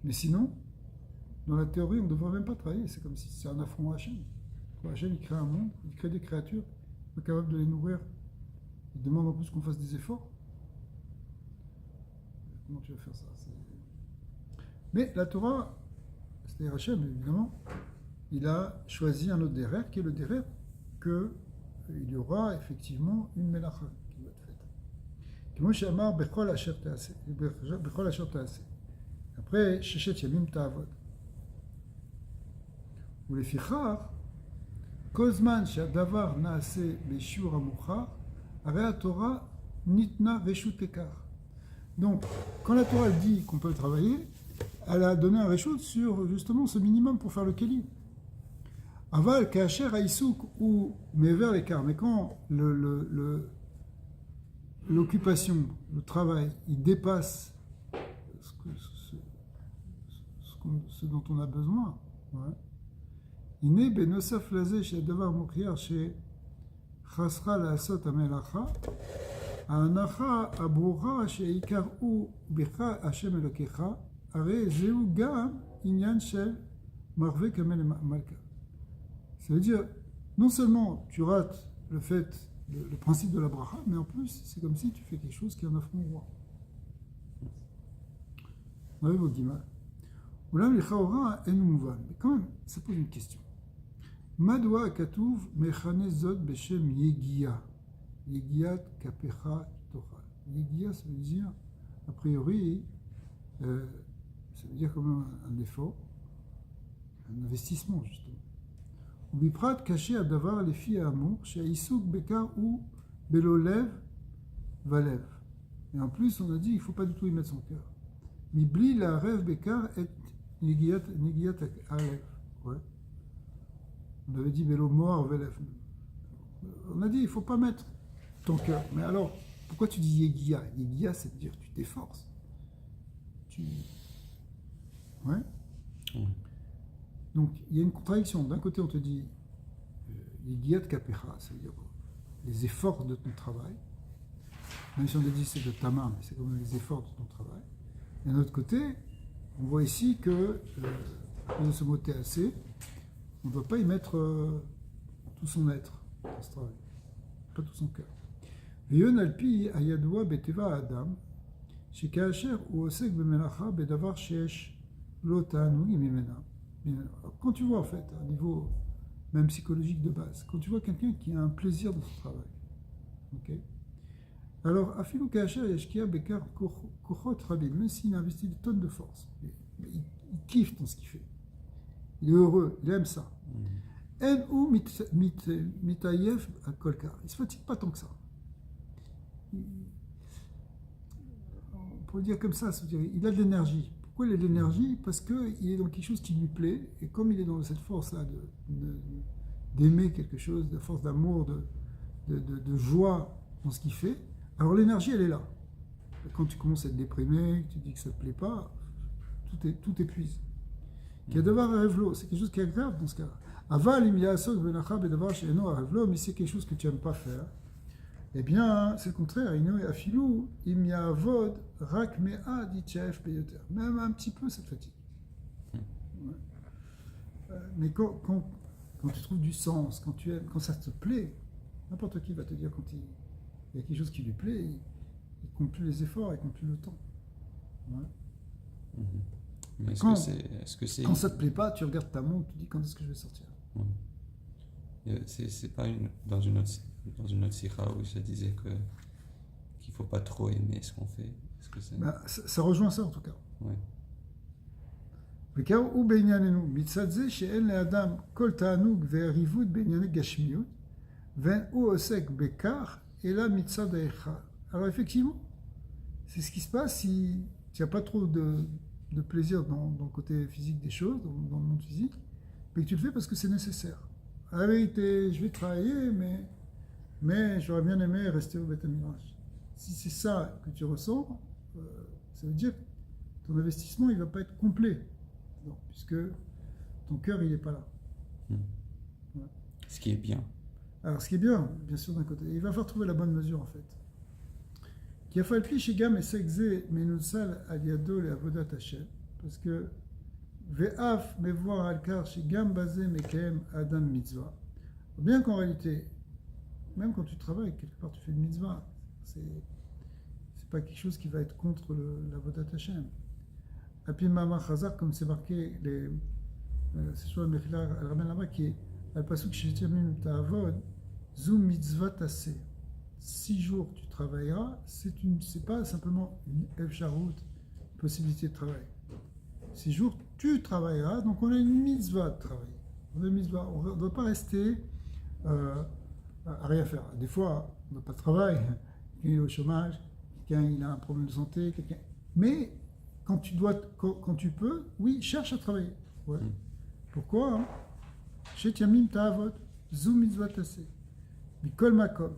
Mais sinon, dans la théorie, on ne devrait même pas travailler. C'est comme si c'est un affront à Hachem. Hachem, il crée un monde, il crée des créatures, il est pas capable de les nourrir. Il demande en plus qu'on fasse des efforts. Comment tu vas faire ça? Mais la Torah, c'est-à-dire Hachem, évidemment, il a choisi un autre derer, qui est le derer qu'il y aura effectivement une melacha qui va être faite. Comme Moshe Amar, Bechol Asher Ta'aseh. Après, Sheshet Yamim Ta'avod. Ou les Fichar, Kozman Shadavar Naase Beshur Amuchar, Area Torah Nitna Reshut Ekar. Donc, quand la Torah dit qu'on peut travailler, elle a donné un reshut sur justement ce minimum pour faire le keli. Aval Kacher Aïsouk ou Mever Ekar. Mais quand l'occupation, le travail, il dépasse ce dont on a besoin, il n'est benosaf lazé chez Davar Mokriar chez Chasra la Asot Amelacha, Anacha Abura chez Ikar ou Bicha Hashem Elokecha, Are Zeu Gam Inyan Shel Marve Kamel Malka. Ça veut dire, non seulement tu rates le fait, le principe de la bracha, mais en plus, c'est comme si tu fais quelque chose qui est un affront au roi. On arrive au Guimal. Oulam l'Ichaora en mouvan. Mais quand même, ça pose une question. Madwa Katouv Mechane Zod Beshem Yegia. Yegiat Kapecha Tochal. Yegia, ça veut dire, a priori, ça veut dire comme un effort, un investissement, justement. Biprat caché à Davar les filles à amour, chez Issouk Bekar ou Belolev Valev. Et en plus, on a dit qu'il ne faut pas du tout y mettre son cœur. Mibli la rêve Bekar et Negiat Alev. Ouais. On avait dit Belo Moar Velev. On a dit il ne faut pas mettre ton cœur. Mais alors, pourquoi tu dis Yegia? Yegia, c'est dire tu t'efforces. Ouais. Donc, il y a une contradiction. D'un côté, on te dit Yegiat Kapecha, c'est-à-dire les efforts de ton travail. Même si on a dit c'est de ta main, mais c'est comme les efforts de ton travail. Et d'un autre côté, on voit ici que, à cause de ce mot TAC, on ne doit pas y mettre tout son être dans ce travail, pas tout son cœur. Veyon alpi ayadoua beteva adam, chez Kacher ou osek bemelacha bedavar sheesh lotanu imemena. Quand tu vois, en fait, à un niveau même psychologique de base, quand tu vois quelqu'un qui a un plaisir dans son travail, ok? Alors, Afilou Kacher Yeshkia Bekar Kochot Rabin, même s'il investit des tonnes de force, il kiffe dans ce qu'il fait. Il est heureux, il aime ça. En ou Mitayev à Kolkar. Il ne se fatigue pas tant que ça. On peut dire comme ça, il a de l'énergie. Pourquoi il a de l'énergie? Parce qu'il est dans quelque chose qui lui plaît, et comme il est dans cette force-là d'aimer quelque chose, de force d'amour, de joie dans ce qu'il fait, alors l'énergie, elle est là. Et quand tu commences à être déprimé, que tu dis que ça ne te plaît pas, tout épuise. Qui a devoir rêvelo, c'est quelque chose qui est grave dans ce cas-là. Aval, il y a ça, mais c'est quelque chose que tu n'aimes pas faire. Eh bien, c'est le contraire. Même un petit peu, ça te fatigue. Mais quand tu trouves du sens, quand tu aimes, quand ça te plaît, n'importe qui va te dire quand il y a quelque chose qui lui plaît, il ne compte plus les efforts, il ne compte plus le temps. Ouais. Mais quand ça ne te plaît pas, tu regardes ta montre, tu dis quand est-ce que je vais sortir. C'est pas dans une autre sikha où ça disait qu'il ne faut pas trop aimer ce qu'on fait. Est-ce que ça rejoint ça en tout cas. Ouais. וכאו הוא בענייננו, מצד זה שאין לאדם כל תענוג והריבות בענייני גשמיות, והוא עוסק בכך, אלא מצד האחד. Alors effectivement, c'est ce qui se passe si tu n'as pas trop de plaisir dans le côté physique des choses, dans le monde physique, mais que tu le fais parce que c'est nécessaire. À la vérité, je vais travailler, mais j'aurais bien aimé rester au Beth Midrash. Si c'est ça que tu ressens, ça veut dire que ton investissement il ne va pas être complet, non, puisque ton cœur il n'est pas là. Voilà. Ce qui est bien. Alors ce qui est bien sûr d'un côté, il va falloir trouver la bonne mesure en fait. Qui a fallu chez Gam et Sekze Menusal Aliado le Avodat Hashem, parce que Ve'af Mevoir Alkar chez Gam Bazé Mekem Adam Mitzvah. Bien qu'en réalité, même quand tu travailles, quelque part tu fais une mitzvah, c'est pas quelque chose qui va être contre l'Avodat Hashem. Api Mama Chazar, comme c'est marqué, c'est sur le Mechila Al-Ramen là-bas, qui est Al-Pasuk Shetimim Ta'avod, Zoom Mitzvah Tassé. 6 jours tu travailleras, c'est pas simplement une efsharut, possibilité de travail. 6 jours tu travailleras, donc on a une mitzvah de travail. On ne doit pas rester à rien faire. Des fois, on n'a pas de travail, quelqu'un est au chômage, quelqu'un il a un problème de santé, mais quand tu peux, oui, cherche à travailler. Ouais. Pourquoi? Chet Yamim Ta'avot, Zoom Mitzvah Tassé, Mikol Makom.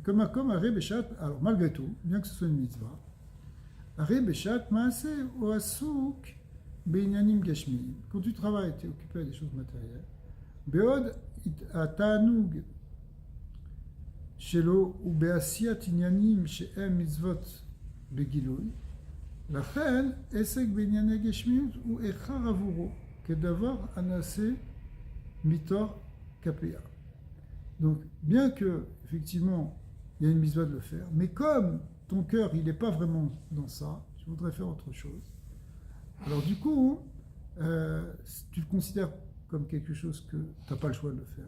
Comme Aré Béchat, alors malgré tout, bien que ce soit une mitzvah, Aré Béchat Maasé ou Asouk Beinyanim Gashmi. Quand tu travailles, tu es occupé à des choses matérielles. Beod Atanoug Shelo ou Beasiat Inyanim She'em Mitzvot Begiloui. La reine, Esek Beinyanim Gashmi ou Echar Avuro, Kedavar Anase Mitor Kapea. Donc, bien que, effectivement, il y a une mitzvah de le faire, mais comme ton cœur, il n'est pas vraiment dans ça, tu voudrais faire autre chose. Alors du coup, tu le considères comme quelque chose que tu n'as pas le choix de le faire.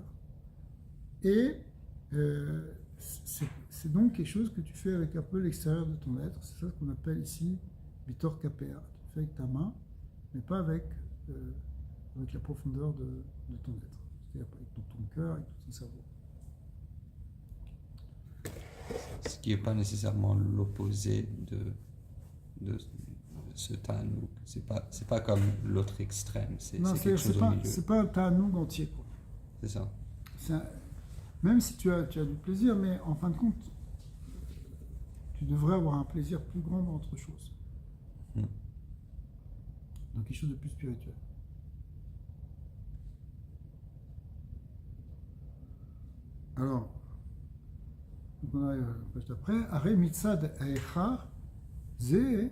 Et c'est donc quelque chose que tu fais avec un peu l'extérieur de ton être. C'est ça qu'on appelle ici Bitor Kapea. Tu le fais avec ta main, mais pas avec la profondeur de ton être. C'est-à-dire avec ton cœur, avec tout ton cerveau. Ce qui n'est pas nécessairement l'opposé de ce ta'anoug. C'est pas comme l'autre extrême. C'est quelque chose au milieu. C'est pas un ta'anoug entier, quoi. C'est ça. Même si tu as du plaisir, mais en fin de compte, tu devrais avoir un plaisir plus grand dans autre chose. Dans quelque chose de plus spirituel. Alors, donc on arrive à la page d'après. Aré mitzad aechar, ze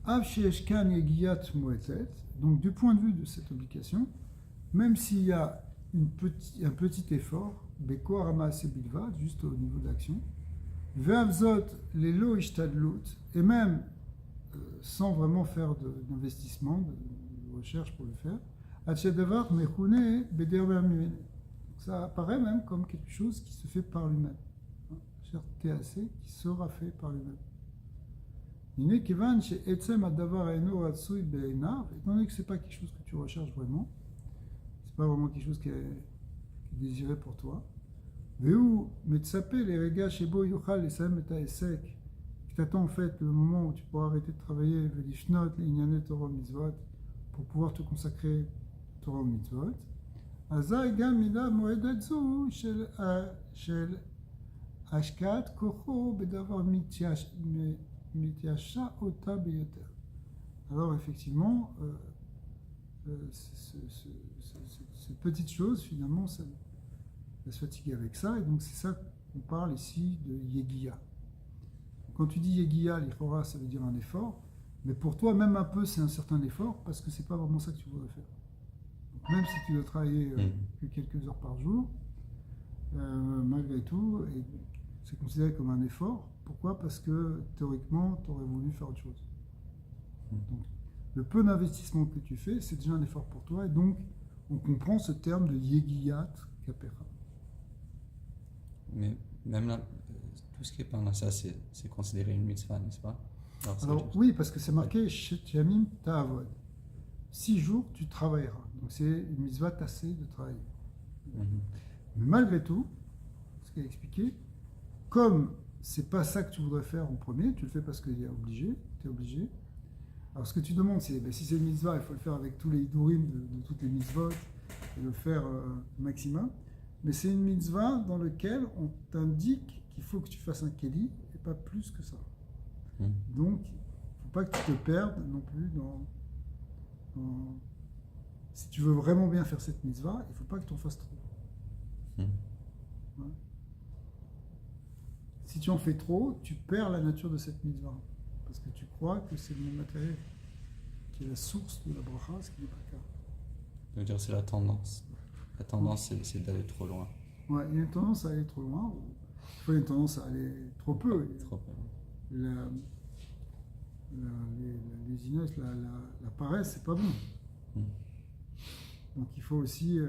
av sheeshkan yegiyat moetet. Donc, du point de vue de cette obligation, même s'il y a un petit effort, beko ramase bilvad, juste au niveau de l'action, ve'avzot lelo ishtadlut, et même sans vraiment faire d'investissement, de recherche pour le faire, atchedavar mechune bederber mivene. Ça apparaît même comme quelque chose qui se fait par lui-même. TAC qui sera fait par lui-même. Étant donné que ce n'est pas quelque chose que tu recherches vraiment, c'est pas vraiment quelque chose qui est désiré pour toi, qui t'attend en fait le moment où tu pourras arrêter de travailler pour pouvoir te consacrer Torah ou mitzvot. Ashkat kocho bedavar mityasha ota beyoter. Alors effectivement, cette petite chose, finalement, ça va se fatiguer avec ça, et donc c'est ça qu'on parle ici de yegiya. Quand tu dis yegiya, l'ifora, ça veut dire un effort, mais pour toi, même un peu, c'est un certain effort, parce que c'est pas vraiment ça que tu voudrais faire. Donc, même si tu dois travailler que quelques heures par jour, malgré tout, et c'est considéré comme un effort. Pourquoi? Parce que théoriquement, tu aurais voulu faire autre chose. Donc, le peu d'investissement que tu fais, c'est déjà un effort pour toi, et donc on comprend ce terme de yegiyat kapera. Mais même là, tout ce qui est par là, ça, c'est considéré une mitzvah, n'est-ce pas? Alors oui, parce que c'est marqué Shet Yamim Ta'avod. 6 jours, tu travailleras. Donc c'est une mitzvah tassée de travailler. Mais malgré tout, ce qu'il a expliqué, comme c'est pas ça que tu voudrais faire en premier, tu le fais parce que tu es obligé. Alors ce que tu demandes, c'est si c'est une mitzvah, il faut le faire avec tous les hidurim de toutes les mitzvot, et le faire au maximum. Mais c'est une mitzvah dans laquelle on t'indique qu'il faut que tu fasses un keli, et pas plus que ça. Donc, il ne faut pas que tu te perdes non plus si tu veux vraiment bien faire cette mitzvah, il ne faut pas que tu en fasses trop. Ouais. Si tu en fais trop, tu perds la nature de cette mitzvah. Parce que tu crois que c'est le monde matériel qui est la source de la bracha, ce qui n'est pas le cas. Ça veut dire que c'est la tendance. La tendance, c'est d'aller trop loin. Ouais, il y a une tendance à aller trop loin. Des fois, il y a une tendance à aller trop peu. Trop peu. Lésinesse, la paresse, c'est pas bon. Donc il faut aussi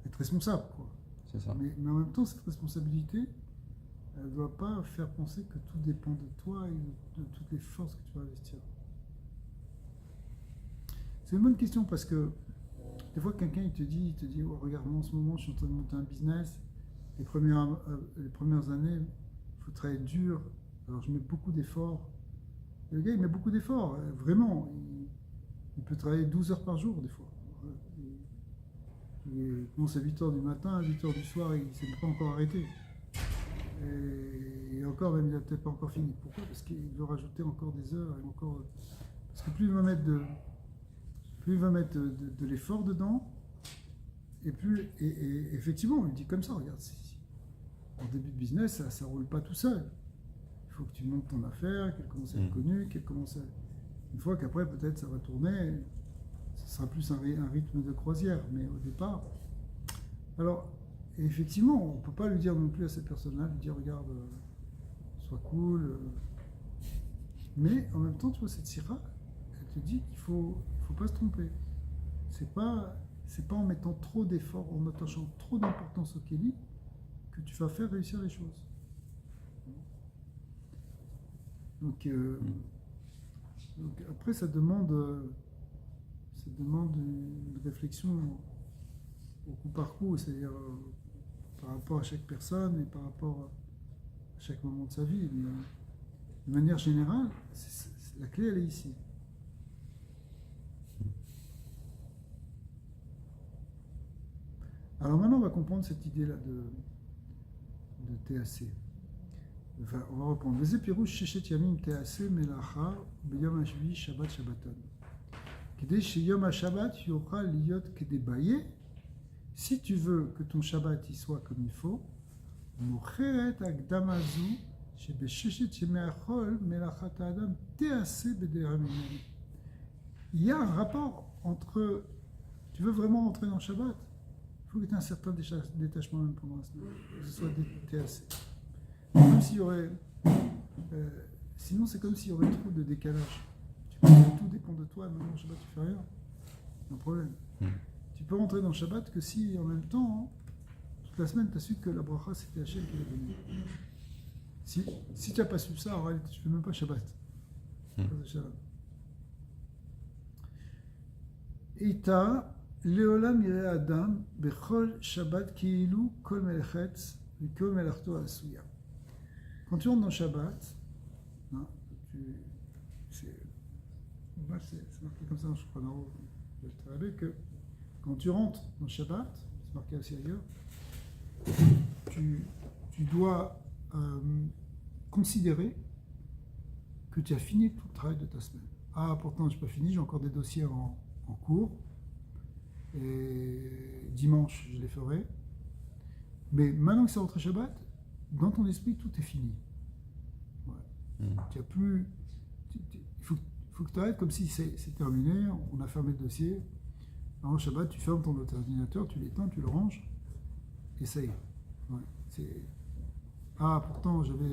être responsable, quoi. C'est ça. Mais en même temps, cette responsabilité, elle ne doit pas faire penser que tout dépend de toi et de toutes les forces que tu vas investir. C'est une bonne question parce que des fois, quelqu'un il te dit oh, regarde, moi en ce moment, je suis en train de monter un business. Les premières années, il faut travailler dur. Alors, je mets beaucoup d'efforts. Et le gars, il met beaucoup d'efforts. Vraiment, il peut travailler 12 heures par jour, des fois. Il commence à 8 heures du matin, à 8 heures du soir, il ne s'est pas encore arrêté. Et encore, même, il n'a peut-être pas encore fini. Pourquoi ? Parce qu'il veut rajouter encore des heures. Et encore... Parce que plus il va mettre de l'effort dedans, et effectivement, on lui dit comme ça, regarde, en début de business, ça ne roule pas tout seul. Il faut que tu montes ton affaire, qu'elle commence à être connue, une fois qu'après, peut-être, ça va tourner, ce sera plus un rythme de croisière, mais au départ... Alors, effectivement, on ne peut pas lui dire non plus à cette personne-là, lui dire, regarde, sois cool, mais en même temps, tu vois, cette sira, elle te dit qu'il faut pas se tromper. C'est pas en mettant trop d'efforts, en attachant trop d'importance au Kéli, que tu vas faire réussir les choses. Donc après, ça demande une réflexion au coup par coup, c'est-à-dire par rapport à chaque personne et par rapport à chaque moment de sa vie. Mais de manière générale, la clé, elle est ici. Alors maintenant, on va comprendre cette idée-là de TAC. Enfin, on va reprendre. Veze pirouche sheshet yamim TAC melacha b'yom hashvi shabbat shabbaton. Kedei sheyom hashabbat yochal liyot kedebaye. Si tu veux que ton Shabbat y soit comme il faut, mocheret agdamazu shebesheshet yemei achol melachat adam TAC b'deramimeni. Il y a un rapport entre... Tu veux vraiment rentrer dans le Shabbat, il faut que tu aies un certain détachement même pendant la semaine, que ce soit TAC. Comme s'il y aurait... sinon, c'est comme s'il y aurait trop de décalage. Tu peux, tout dépend de toi, maintenant, le Shabbat, tu fais rien. C'est un problème. Tu peux rentrer dans le Shabbat que si, en même temps, toute la semaine, tu as su que la bracha, c'était Hachem qui l'a donnée. Si tu n'as pas su ça, en réalité, tu ne fais même pas Shabbat. Ita, Leolam yireh Adam, Bechol Shabbat Kiilu Kol Melechetz, Kol Melachto Asuya. Quand tu rentres dans le Shabbat, hein, c'est marqué comme ça, je crois, dans le Tarabé, que quand tu rentres dans le Shabbat, c'est marqué aussi ailleurs, tu dois considérer que tu as fini tout le travail de ta semaine. Ah, pourtant, je n'ai pas fini, j'ai encore des dossiers en cours, et dimanche, je les ferai. Mais maintenant que c'est rentré Shabbat, dans ton esprit, tout est fini. Ouais. Tu as plus... Il faut que tu arrêtes comme si c'est terminé, on a fermé le dossier. Alors, Shabbat, tu fermes ton ordinateur, tu l'éteins, tu le ranges, et ça y est. Ouais. Ah, pourtant, j'avais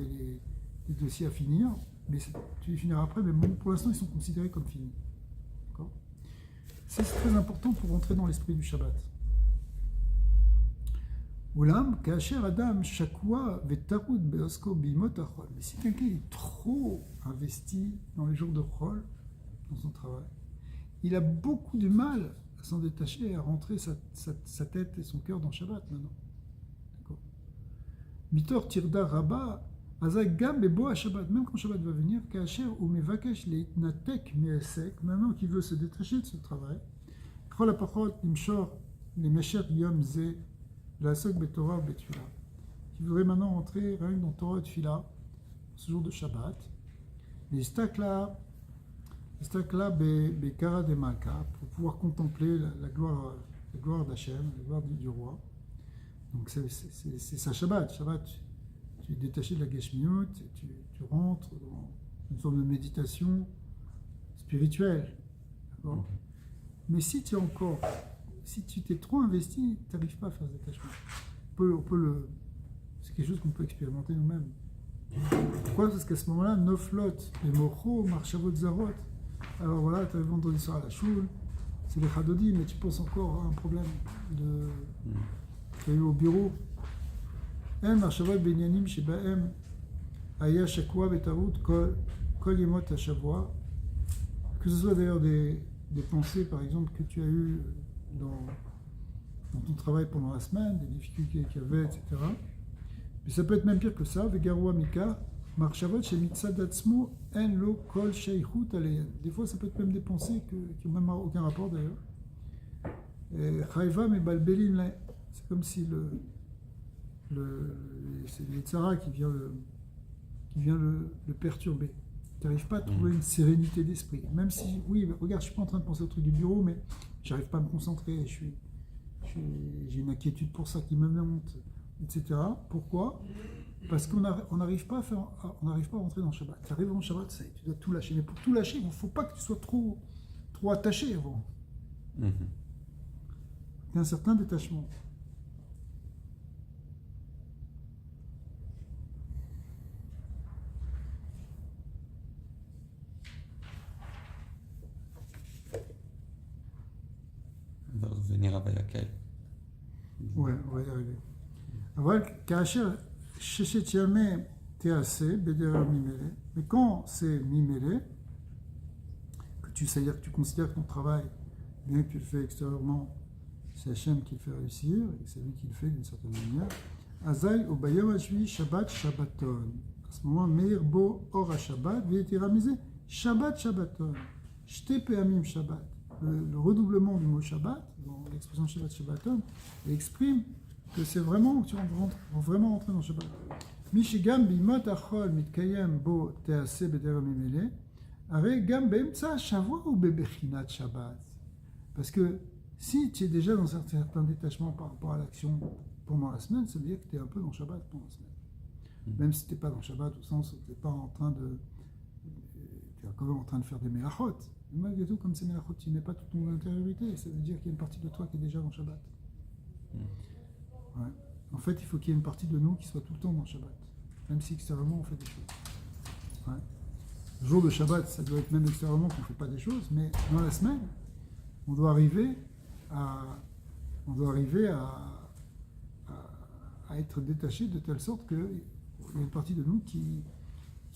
les dossiers à finir, mais tu les finiras après, mais bon, pour l'instant, ils sont considérés comme finis. D'accord ? C'est très important pour rentrer dans l'esprit du Shabbat. Oulam, Kacher Adam, Shakwa, Vetarud, Beosko, Bimot, Achol. Mais si quelqu'un est trop investi dans les jours de Chol, dans son travail, il a beaucoup de mal s'en détacher et à rentrer sa tête et son cœur dans Shabbat maintenant. D'accord. Mitor tirda rabba, azak gam bebo à Shabbat, même quand Shabbat va venir, kacher ou mevakesh leitnatek meesek, maintenant qu'il veut se détacher de ce travail, chol apachot imshor les mesher yom ze, la sok betorah betfila, qui voudrait maintenant rentrer rien que dans Torah et Tfila, ce jour de Shabbat, les stakla bekara de Malka, pour pouvoir contempler la gloire d'Hachem, la gloire du roi. Donc c'est ça Shabbat. Shabbat, tu es détaché de la Geshmiut, tu rentres dans une forme de méditation spirituelle. D'accord. Mais si tu t'es trop investi, tu n'arrives pas à faire ce détachement. C'est quelque chose qu'on peut expérimenter nous-mêmes. Pourquoi? Parce qu'à ce moment-là, Noflot, les Mocho, Marchavot Zarot. Alors voilà, tu as le vendredi soir à la choule, c'est les Chadodi, mais tu penses encore à un problème que tu as eu au bureau. Marchavot Benyanim Shebaem, Aya Shakwa Betaout, Kol Yemot Hashavua. Que ce soit d'ailleurs des pensées, par exemple, que tu as eues dans ton travail pendant la semaine, des difficultés qu'il y avait, etc. Mais ça peut être même pire que ça. Vegarua Mika, Marchavot chez Mitzadatzmo, En Lo Kol Sheichut Aleyen. Des fois, ça peut être même des pensées qui n'ont même aucun rapport d'ailleurs. Chayva mais Balbelin, c'est comme si c'est l'Etzara qui vient le perturber. Tu n'arrives pas à trouver une sérénité d'esprit. Même si, oui, regarde, je ne suis pas en train de penser au truc du bureau, mais je n'arrive pas à me concentrer. J'ai une inquiétude pour ça qui me monte, etc. Pourquoi? Parce qu'on n'arrive pas à rentrer dans le Shabbat. Tu arrives dans le Shabbat, ça y est, tu dois tout lâcher. Mais pour tout lâcher, il ne faut pas que tu sois trop attaché avant. Il y a un certain détachement. On va revenir à Vayakel. Ouais, on va y arriver. Voilà, Kacher, Sheshetiame Tease, Bedera Mimele. Mais quand c'est Mimele, c'est-à-dire que tu considères que ton travail, bien que tu le fais extérieurement, c'est Hachem qui le fait réussir, et c'est lui qui le fait d'une certaine manière. Azaï, Obayom Ashvi, Shabbat, Shabbaton. À ce moment, Meir Bo, Or Shabbat, Vietiramisé, Shabbat, Shabbaton. Shte Peamim Shabbat. Le redoublement du mot Shabbat, dans l'expression Shabbat, Shabbaton, exprime que c'est vraiment, tu vas vraiment rentrer dans Shabbat. Mishigam bimot achol mitkayem bo tease bedera mimele, avec gam beimtsa shavua ou bebechinat Shabbat. Parce que si tu es déjà dans un certain détachement par rapport à l'action pendant la semaine, ça veut dire que tu es un peu dans Shabbat pendant la semaine. Même si tu n'es pas dans Shabbat, au sens où tu n'es pas en train de... Tu es quand même en train de faire des melachot. Mais malgré tout, comme ces melachot, tu n'es pas toute ton intériorité, ça veut dire qu'il y a une partie de toi qui est déjà dans Shabbat. Ouais. En fait, il faut qu'il y ait une partie de nous qui soit tout le temps dans Shabbat, même si extérieurement on fait des choses. Ouais. Le jour de Shabbat, ça doit être même extérieurement qu'on ne fait pas des choses, mais dans la semaine, on doit arriver à être détaché de telle sorte qu'il y a une partie de nous qui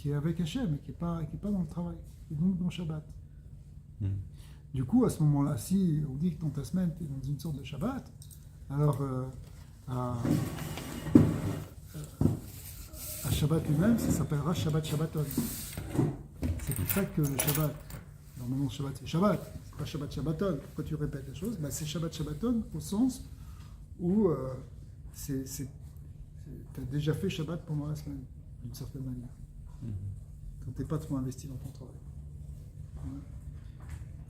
est avec Hachem et qui n'est pas dans le travail, et donc dans Shabbat. Du coup, à ce moment-là, si on dit que dans ta semaine, tu es dans une sorte de Shabbat, alors à Shabbat lui-même, ça s'appellera Shabbat Shabbaton. C'est pour ça que le Shabbat, normalement Shabbat c'est Shabbat, c'est pas Shabbat Shabbaton. Pourquoi tu répètes la chose? C'est Shabbat Shabbaton au sens où tu as déjà fait Shabbat pendant la semaine, d'une certaine manière. Quand tu n'es pas trop investi dans ton travail.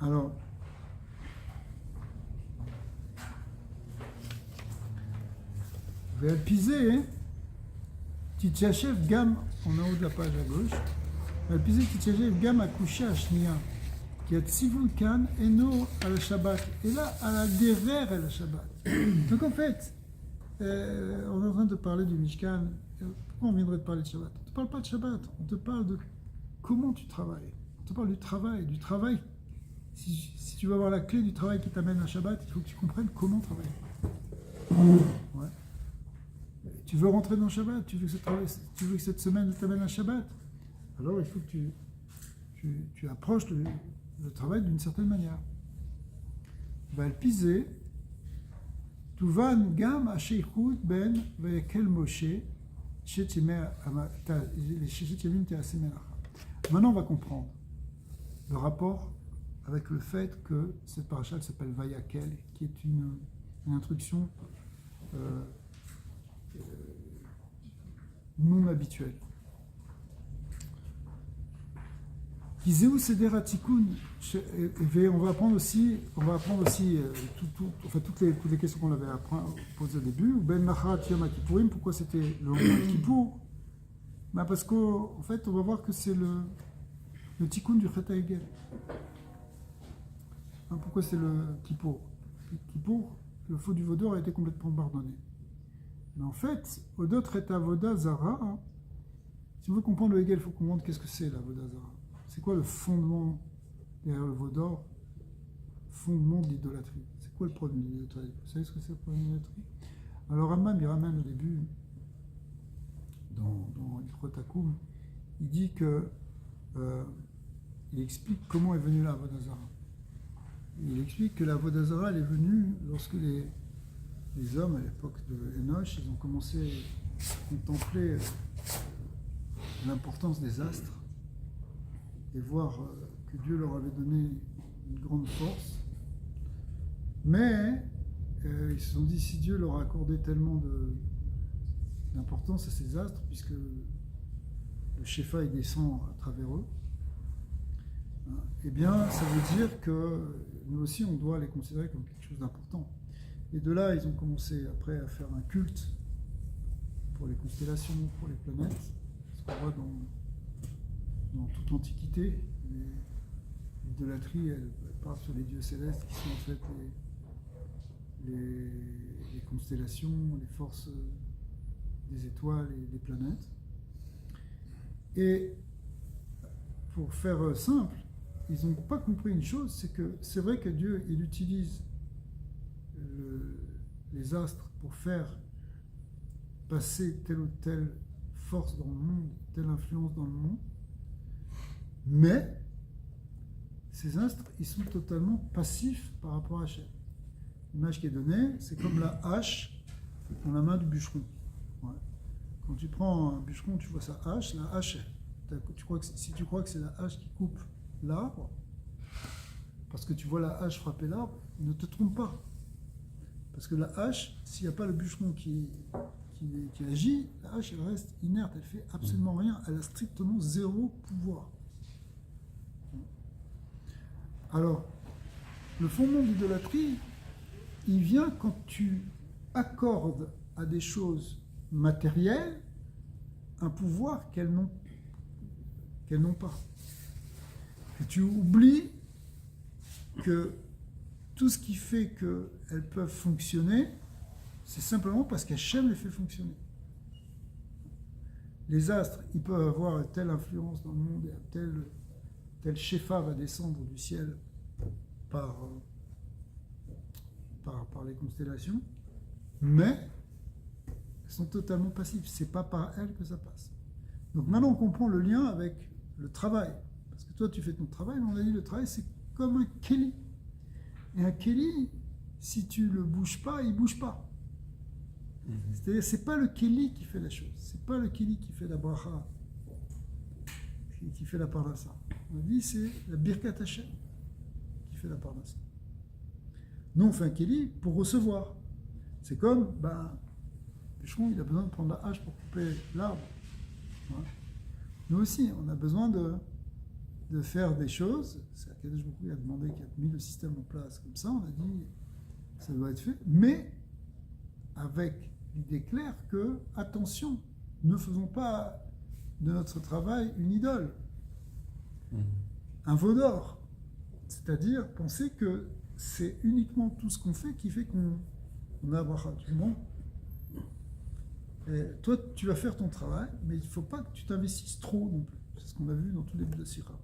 Alors, Véalpisé, Titchachev Gam, en haut de la page à gauche, Véalpisé, Titchachev Gam a couché à Shnia, qui a Tzivul Kan, Eno à la Shabbat, et là, à la Derer à la Shabbat. Donc en fait, on est en train de parler du Mishkan. Pourquoi on viendrait de parler de Shabbat? On ne te parle pas de Shabbat, on te parle de comment tu travailles. On te parle du travail. Si tu veux avoir la clé du travail qui t'amène à Shabbat, il faut que tu comprennes comment travailler. Ouais. Tu veux rentrer dans Shabbat, tu veux que cette semaine t'amène à Shabbat, alors il faut que tu approches le travail d'une certaine manière. ועל פי זה תובן גם השייכות בין ויקל משה ששת ימים תעשה מלאכה. Maintenant on va comprendre le rapport avec le fait que cette paracha s'appelle Vayakel, qui est une introduction non habituelle. On va apprendre aussi toutes les questions qu'on avait posées au début. Ben Nachat Yom Kippourim, pourquoi c'était le Yom Kippour? Parce qu'en fait, on va voir que c'est le tikkun du Chet HaEgel. Pourquoi c'est le Kippour? Kippour, le feu du Vaudor a été complètement pardonné. Mais en fait, Odot Chet Avoda Zara, si on veut comprendre le Hegel, il faut comprendre qu'est-ce que c'est l'Avoda Zara. C'est quoi le fondement derrière le veau d'or? Fondement de l'idolâtrie. C'est quoi le problème de l'idolâtrie? Vous savez ce que c'est le problème de l'idolâtrie? Alors Rambam, il ramène au début, dans Ilchot, il dit que il explique comment est venue la Avoda Zara. Il explique que la Avoda Zara, elle est venue lorsque les hommes, à l'époque de Enoch, ils ont commencé à contempler l'importance des astres et voir que Dieu leur avait donné une grande force. Mais ils se sont dit, si Dieu leur a accordé tellement d'importance à ces astres, puisque le Shefa il descend à travers eux, eh bien ça veut dire que nous aussi on doit les considérer comme quelque chose d'important. Et de là, ils ont commencé après à faire un culte pour les constellations, pour les planètes, ce qu'on voit dans toute l'Antiquité. L'idolâtrie, elle part sur les dieux célestes qui sont en fait les constellations, les forces des étoiles et des planètes. Et pour faire simple, ils n'ont pas compris une chose, c'est que c'est vrai que Dieu, il utilise les astres pour faire passer telle ou telle force dans le monde, telle influence dans le monde, mais ces astres, ils sont totalement passifs par rapport à Hachem. L'image qui est donnée, c'est comme la hache dans la main du bûcheron. Ouais. Quand tu prends un bûcheron, tu vois sa hache, la hache, si tu crois que c'est la hache qui coupe l'arbre, parce que tu vois la hache frapper l'arbre, ne te trompe pas. Parce que la hache, s'il n'y a pas le bûcheron qui agit, la hache, elle reste inerte, elle fait absolument rien, elle a strictement zéro pouvoir. Alors, le fondement de l'idolâtrie, il vient quand tu accordes à des choses matérielles un pouvoir qu'elles n'ont pas. Et tu oublies que tout ce qui fait qu'elles peuvent fonctionner, c'est simplement parce qu'Hachem les fait fonctionner. Les astres, ils peuvent avoir telle influence dans le monde, et tel Shefa va descendre du ciel par les constellations, mais elles sont totalement passives. C'est pas par elles que ça passe. Donc maintenant, on comprend le lien avec le travail. Parce que toi, tu fais ton travail, mais on a dit le travail, c'est comme un keli. Et un keli, si tu le bouges pas, il bouge pas. C'est-à-dire, c'est pas le keli qui fait la chose. C'est pas le keli qui fait la bracha, qui fait la parnassa. On a dit, c'est la birkat Hashem qui fait la parnassa. Nous, on fait un keli pour recevoir. C'est comme, le bûcheron, il a besoin de prendre la hache pour couper l'arbre. Ouais. Nous aussi, on a besoin de faire des choses. C'est Akadosh Baruch Hu a demandé, qui a mis le système en place comme ça. On a dit, ça doit être fait, mais avec l'idée claire que, attention, ne faisons pas de notre travail une idole, un veau d'or. C'est-à-dire penser que c'est uniquement tout ce qu'on fait qui fait qu'on a bracha. Toi, tu vas faire ton travail, mais il ne faut pas que tu t'investisses trop non plus. C'est ce qu'on a vu dans tout début de la Sira.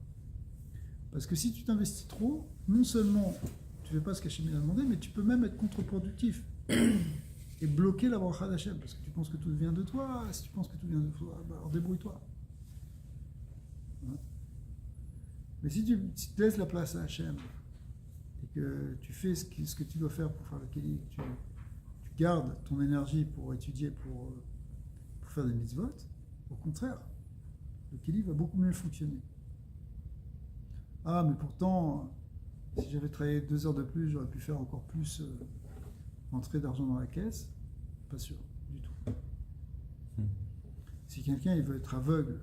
Parce que si tu t'investis trop, non seulement tu ne fais pas ce qu'Hachem a demandé, mais tu peux même être contre-productif et bloquer la bracha d'Hachem. Parce que tu penses que tout vient de toi. Si tu penses que tout vient de toi, alors débrouille-toi. Ouais. Mais si tu laisses la place à Hachem et que tu fais ce que tu dois faire pour faire le kéli, tu gardes ton énergie pour étudier, pour faire des mitzvot, au contraire, le kéli va beaucoup mieux fonctionner. Ah, mais pourtant, si j'avais travaillé 2 heures de plus, j'aurais pu faire encore plus rentrer d'argent dans la caisse. Pas sûr, du tout. Si quelqu'un il veut être aveugle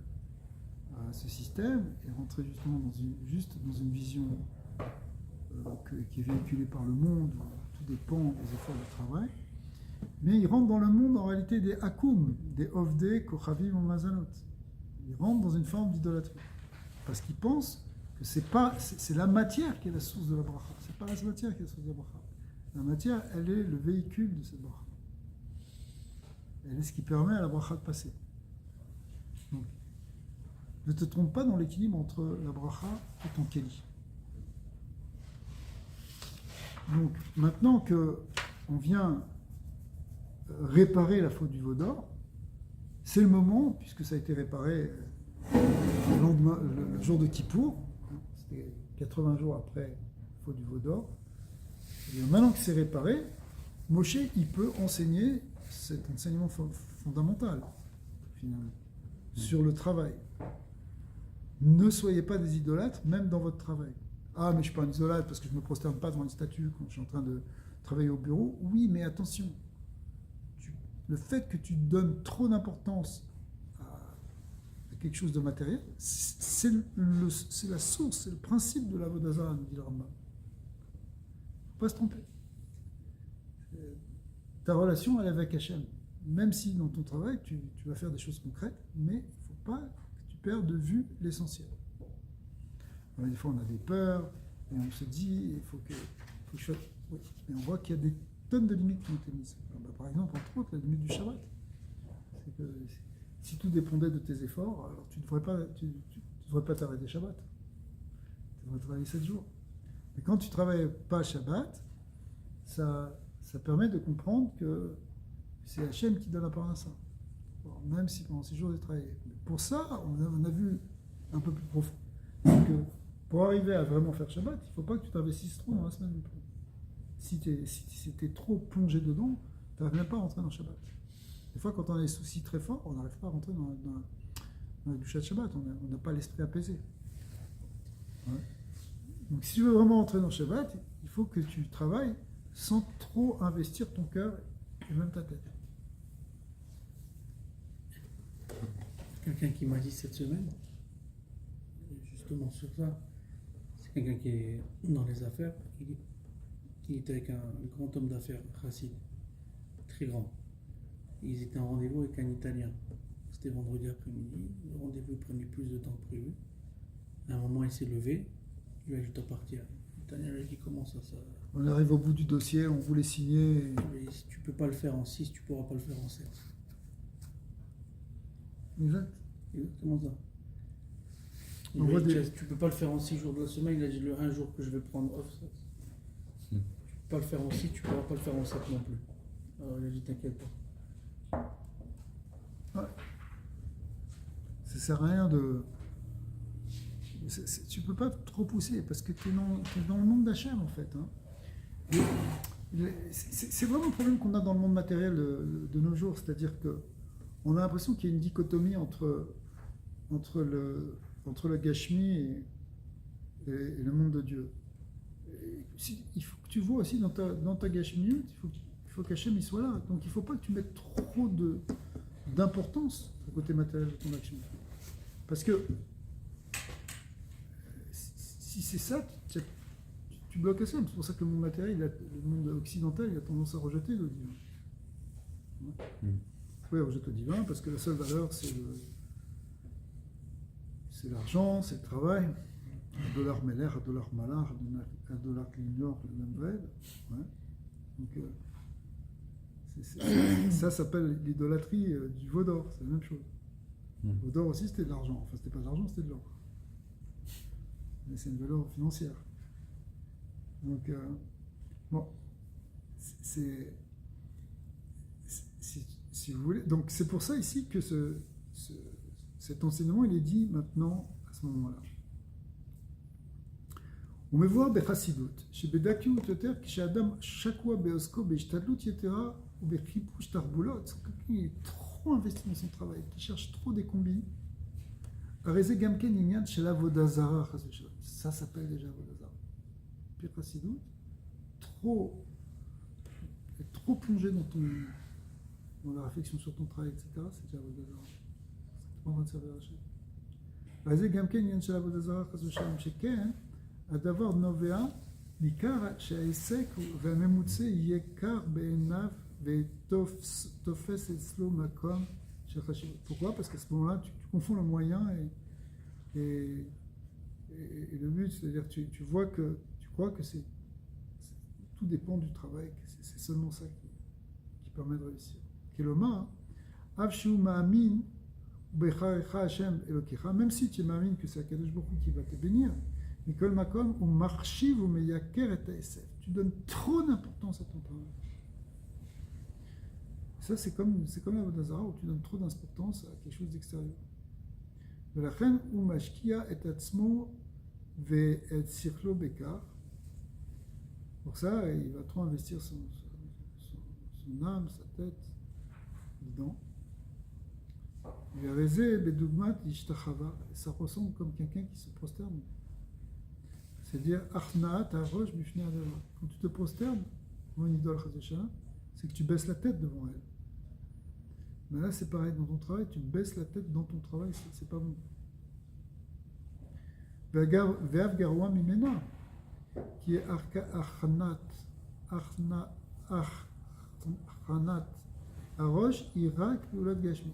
à ce système et rentrer justement dans une vision qui est véhiculée par le monde, où tout dépend des efforts de travail, mais il rentre dans le monde en réalité des akum, des ovde, kochavim, mazanot. Il rentre dans une forme d'idolâtrie. Parce qu'il pense que c'est la matière qui est la source de la bracha. C'est pas la matière qui est la source de la bracha. La matière, elle est le véhicule de cette bracha. Elle est ce qui permet à la bracha de passer. Donc, ne te trompe pas dans l'équilibre entre la bracha et ton kéli. Donc, maintenant qu'on vient réparer la faute du veau d'or, c'est le moment, puisque ça a été réparé le jour de Kippour, c'était 80 jours après la faute du veau d'or, et maintenant que c'est réparé, Moshe, il peut enseigner cet enseignement fondamental, finalement, sur le travail. Ne soyez pas des idolâtres, même dans votre travail. Ah, mais je ne suis pas un idolâtre parce que je ne me prosterne pas devant une statue quand je suis en train de travailler au bureau. Oui, mais attention, le fait que tu donnes trop d'importance à quelque chose de matériel, c'est la source, c'est le principe de la Avodah Zarah, nous dit le Rambam. Il ne faut pas se tromper. Ta relation, elle est avec Hachem. Même si dans ton travail, tu vas faire des choses concrètes, mais il ne faut pas que tu perdes de vue l'essentiel. Alors, des fois, on a des peurs, et on se dit, il faut que je fasse... Oui. Et on voit qu'il y a des tonnes de limites qui ont été mises. Alors, par exemple, entre autres, la limite du Shabbat. C'est que si tout dépendait de tes efforts, alors tu ne devrais pas t'arrêter Shabbat. Tu devrais travailler 7 jours. Mais quand tu ne travailles pas Shabbat, ça permet de comprendre que c'est Hachem qui donne la part à ça. Alors, même si pendant 6 jours, j'ai travaillé. Mais pour ça, on a vu un peu plus profond. Donc, pour arriver à vraiment faire Shabbat, il ne faut pas que tu t'investisses trop dans la semaine. Si tu es trop plongé dedans, tu n'arrives même pas à rentrer dans Shabbat. Des fois, quand on a des soucis très forts, on n'arrive pas à rentrer dans la douche de Shabbat. On n'a pas l'esprit apaisé. Ouais. Donc, si tu veux vraiment entrer dans Shabbat, il faut que tu travailles sans trop investir ton cœur et même ta tête. Quelqu'un qui m'a dit cette semaine, justement sur ça, c'est quelqu'un qui est dans les affaires, qui était avec un grand homme d'affaires, Chassid, très grand. Ils étaient en rendez-vous avec un Italien. C'était vendredi après-midi, le rendez-vous prenait plus de temps que prévu. À un moment, il s'est levé, il lui a dit: je dois partir. L'Italien lui a dit: comment ça? On arrive au bout du dossier, on voulait signer. Et si tu ne peux pas le faire en 6, tu ne pourras pas le faire en 7. Exact. Exactement ça. Tu ne peux pas le faire en 6 jours de la semaine, il a dit: le 1 jour que je vais prendre off, tu ne peux pas le faire en 6, tu ne pourras pas le faire en 7 non plus. Alors il a dit: t'inquiète pas. Ouais. Ça sert à rien de... Tu peux pas trop pousser parce que tu es dans le monde d'Hachem en fait. Hein. C'est vraiment le problème qu'on a dans le monde matériel de nos jours, c'est-à-dire que on a l'impression qu'il y a une dichotomie entre le Gashmi et le monde de Dieu. Il faut que tu vois aussi dans ta Gashmi, il faut qu'Hachem il soit là. Donc il ne faut pas que tu mettes trop d'importance au côté matériel de ton action. Parce que si c'est ça, tu bloques Hachem. C'est pour ça que le monde matériel, le monde occidental, il a tendance à rejeter le divin. Ouais. Oui, rejette le divin parce que la seule valeur, c'est l'argent, c'est le travail. $, meler, $, malar, $, clignor, le ouais. Donc, ça s'appelle l'idolâtrie du veau d'or, c'est la même chose. Le veau d'or aussi, c'était de l'argent. Enfin, c'était pas de l'argent, c'était de l'or. Mais c'est une valeur financière. Donc, bon, si vous voulez. Donc, c'est pour ça ici que cet enseignement, il est dit maintenant, à ce moment-là. ומבואר בחסידות, שבדקיות יותר כשאדם שקוע בעוסקו בהשתדלות יתרה ובחיפוש תרבולות, c'est quelqu'un qui est trop investi dans son travail, qui cherche trop des combines, הרי זה גם כן עניין של עבודה זרה, חס ושלום. Ça s'appelle déjà עבודה זרה. Puis חסידות, être trop plongé dans la réflexion sur ton travail, etc., c'est déjà עבודה זרה. c'est pas en train de servir à Hachem. הרי זה גם כן עניין של עבודה זרה, חס ושלום, שכן, הדבר נובע ניכר שהעסק והממוצע יהיה קר בעיניו ותופס אצלו מקום של חשיבות. Pourquoi? Parce qu'à ce moment-là, tu confonds le moyen et le but, c'est-à-dire tu vois que tu crois que tout dépend du travail, que c'est seulement ça qui permet de réussir. Keloma, Avshu Ma'amin, Becharecha Hashem Elokecha, même si tu m'amines que c'est Akadosh Baruch Hu qui va te bénir, Mikol Makom, ou Marchiv ou Meyaker et Taesef. Tu donnes trop d'importance à ton travail. Ça, c'est comme la Vodazara où tu donnes trop d'importance à quelque chose d'extérieur. ולכן הוא משקיע את עצמו ואת שכלו בכך. Pour ça, il va trop investir son âme, sa tête dedans. והרי זה בדוגמת השתחווה, ça ressemble comme quelqu'un qui se prosterne. C'est-à-dire, Achna'at ha'rosh b'fnei adama. Quand tu te prosternes devant une idole, c'est que tu baisses la tête devant elle. Mais là, c'est pareil, dans ton travail, tu baisses la tête dans ton travail, c'est pas bon. Ve'av garwa mimena, qui est achnat ha'rosh, irak l'ulad gashmi.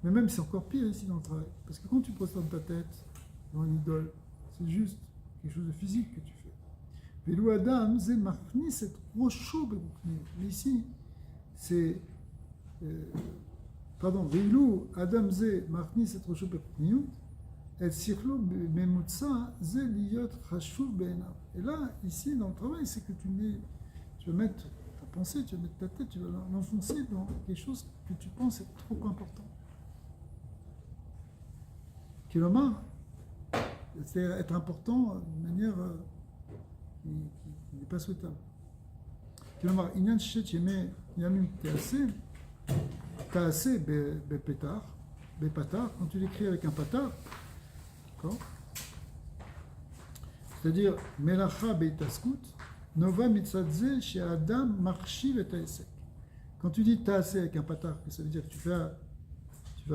Mais même, c'est encore pire ici dans le travail. Parce que quand tu prosternes ta tête devant une idole, c'est juste quelque chose de physique que tu fais. Ve'lu adam ze machnis et rosho bebukniyut. Mais ici, c'est... pardon, Ve'lu adam ze machnis et rosho bebukniyut, et sichlo memutsa ze liyot chashuv be'enav. Et là, ici, dans le travail, c'est que tu vas mettre ta pensée, tu vas mettre ta tête, tu vas l'enfoncer dans quelque chose que tu penses être trop important. Kilomar, c'est être important de manière qui n'est pas souhaitable. כלומר, עניין ששת ימי ימים תעשה בפתח, quand tu l'écris avec un patard, d'accord? C'est-à-dire, melacha beitaskut, nova mitzadze she'adam marchiv et ta'esek. Quand tu dis ta'aseh avec un patard, ça veut dire que tu vas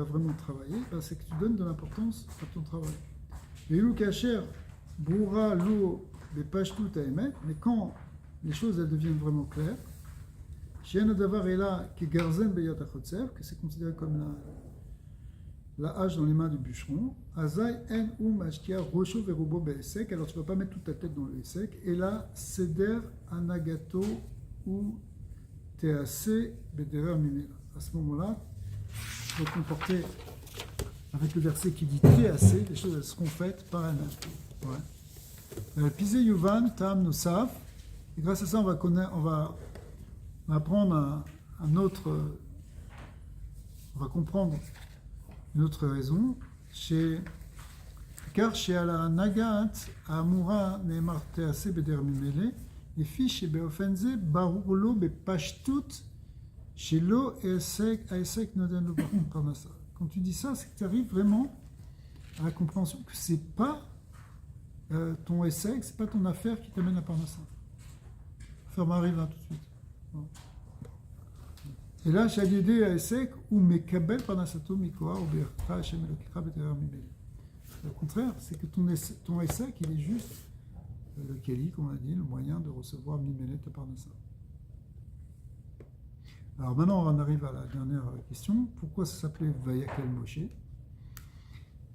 vraiment travailler, c'est que tu donnes de l'importance à ton travail. Ve'lu kasher brura lo bepashtut ha'emet, mais quand les choses elles deviennent vraiment claires, she'en hadavar ela kegarzen beyat hachotzev, que c'est considéré comme la hache dans les mains du bûcheron, azai en mashkia rosho verubo be'esek, alors tu ne vas pas mettre toute ta tête dans le esek, et là, seder anagato ou tease bederer mimela. À ce moment-là, il faut comporter avec le verset qui dit tease, les choses elles seront faites par un âge. Ouais. Pisé yuvan tam nosaf, et grâce à ça, on va apprendre on va comprendre une autre raison. Car chez ala nagat amura ne'emar tease beder mimele, et fi chez beofenze barur lo bepashtut shelo esek noden lo parnasa. Quand tu dis ça, c'est que tu arrives vraiment à la compréhension que c'est pas ton esek, c'est pas ton affaire qui t'amène à parnasa. Ça m'arrive là tout de suite. Et là, Shadidé à Esek, ou Mekabel Parnasato Mikoa, ou Bercha Hashem Elokecha B'Terer Mimele. Au contraire, c'est que ton Esek, il est juste le Keli, comme on a dit, le moyen de recevoir Mimele ta Parnasa. Alors maintenant, on arrive à la dernière question. Pourquoi ça s'appelait Vayakel Moshe?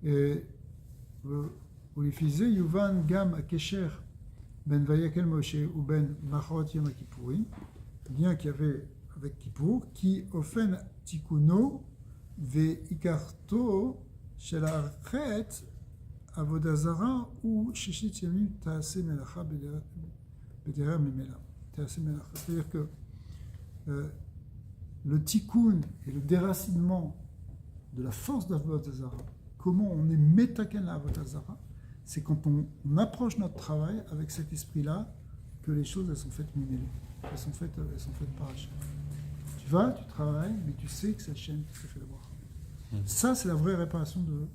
Et Olifizé, Yuvan Gam Akesher Ben Vayakel Moshe ou Ben Machot Yom Kippourim, bien qu'il y avait avec Kippour, qui ofen tikuno ve ikarto shel ha'achet avodazara ou shishit yamim ta'ase melacha bederer mimela. Ta'ase melacha. C'est-à-dire que le tikkun et le déracinement de la force d'Avodazara, comment on est métaken à Avodazara, c'est quand on approche notre travail avec cet esprit-là que les choses elles sont faites mimées. Elles sont faites par Hachem. Tu vas, tu travailles, mais tu sais que c'est Hachem qui te fait le bracha. Ça, c'est la vraie réparation de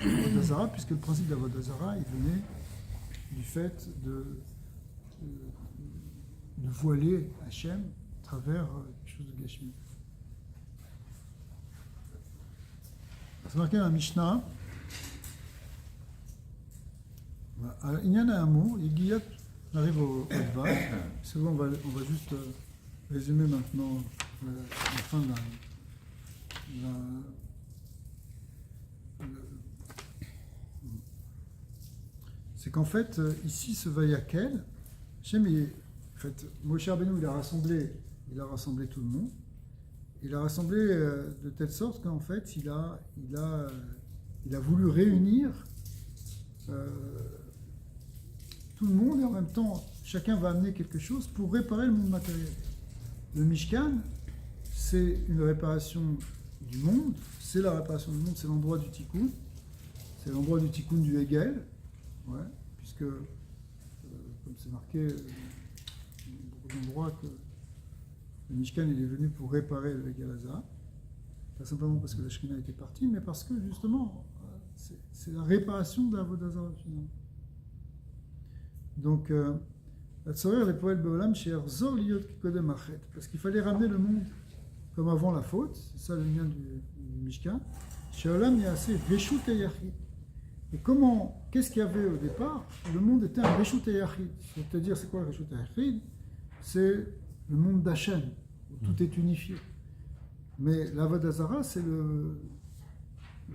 Avodah Zarah, puisque le principe d'Avodah Zarah, il venait du fait de voiler Hachem à travers quelque chose de Gashmi. C'est marqué dans la Mishnah. Inyan Ha'amur, Yigiyat, on arrive au Dvar. C'est bon, on va juste résumer maintenant la fin de c'est qu'en fait, ici, ce Vayakel, Hachem, en fait, Moshe Rabbeinu, il a rassemblé tout le monde. Il a rassemblé de telle sorte qu'en fait, il a voulu réunir tout le monde et en même temps, chacun va amener quelque chose pour réparer le monde matériel. Le Mishkan, c'est une réparation du monde, c'est la réparation du monde, c'est l'endroit du Tikkun, c'est l'endroit du Tikkun du Hegel, ouais, puisque, comme c'est marqué dans beaucoup d'endroits, que le Mishkan il est venu pour réparer le Hegel Hazah, pas simplement parce que la Shekhinah était partie, mais parce que justement, c'est la réparation de la Avodah Zarah finalement. Donc, parce qu'il fallait ramener le monde comme avant la faute, c'est ça le lien du Mishkan. Et qu'est-ce qu'il y avait au départ? Le monde était un Reshut Yachid. C'est-à-dire, c'est quoi le Reshut Yachid? C'est le monde d'Hachem, où tout est unifié. Mais l'Avodah Zarah, c'est le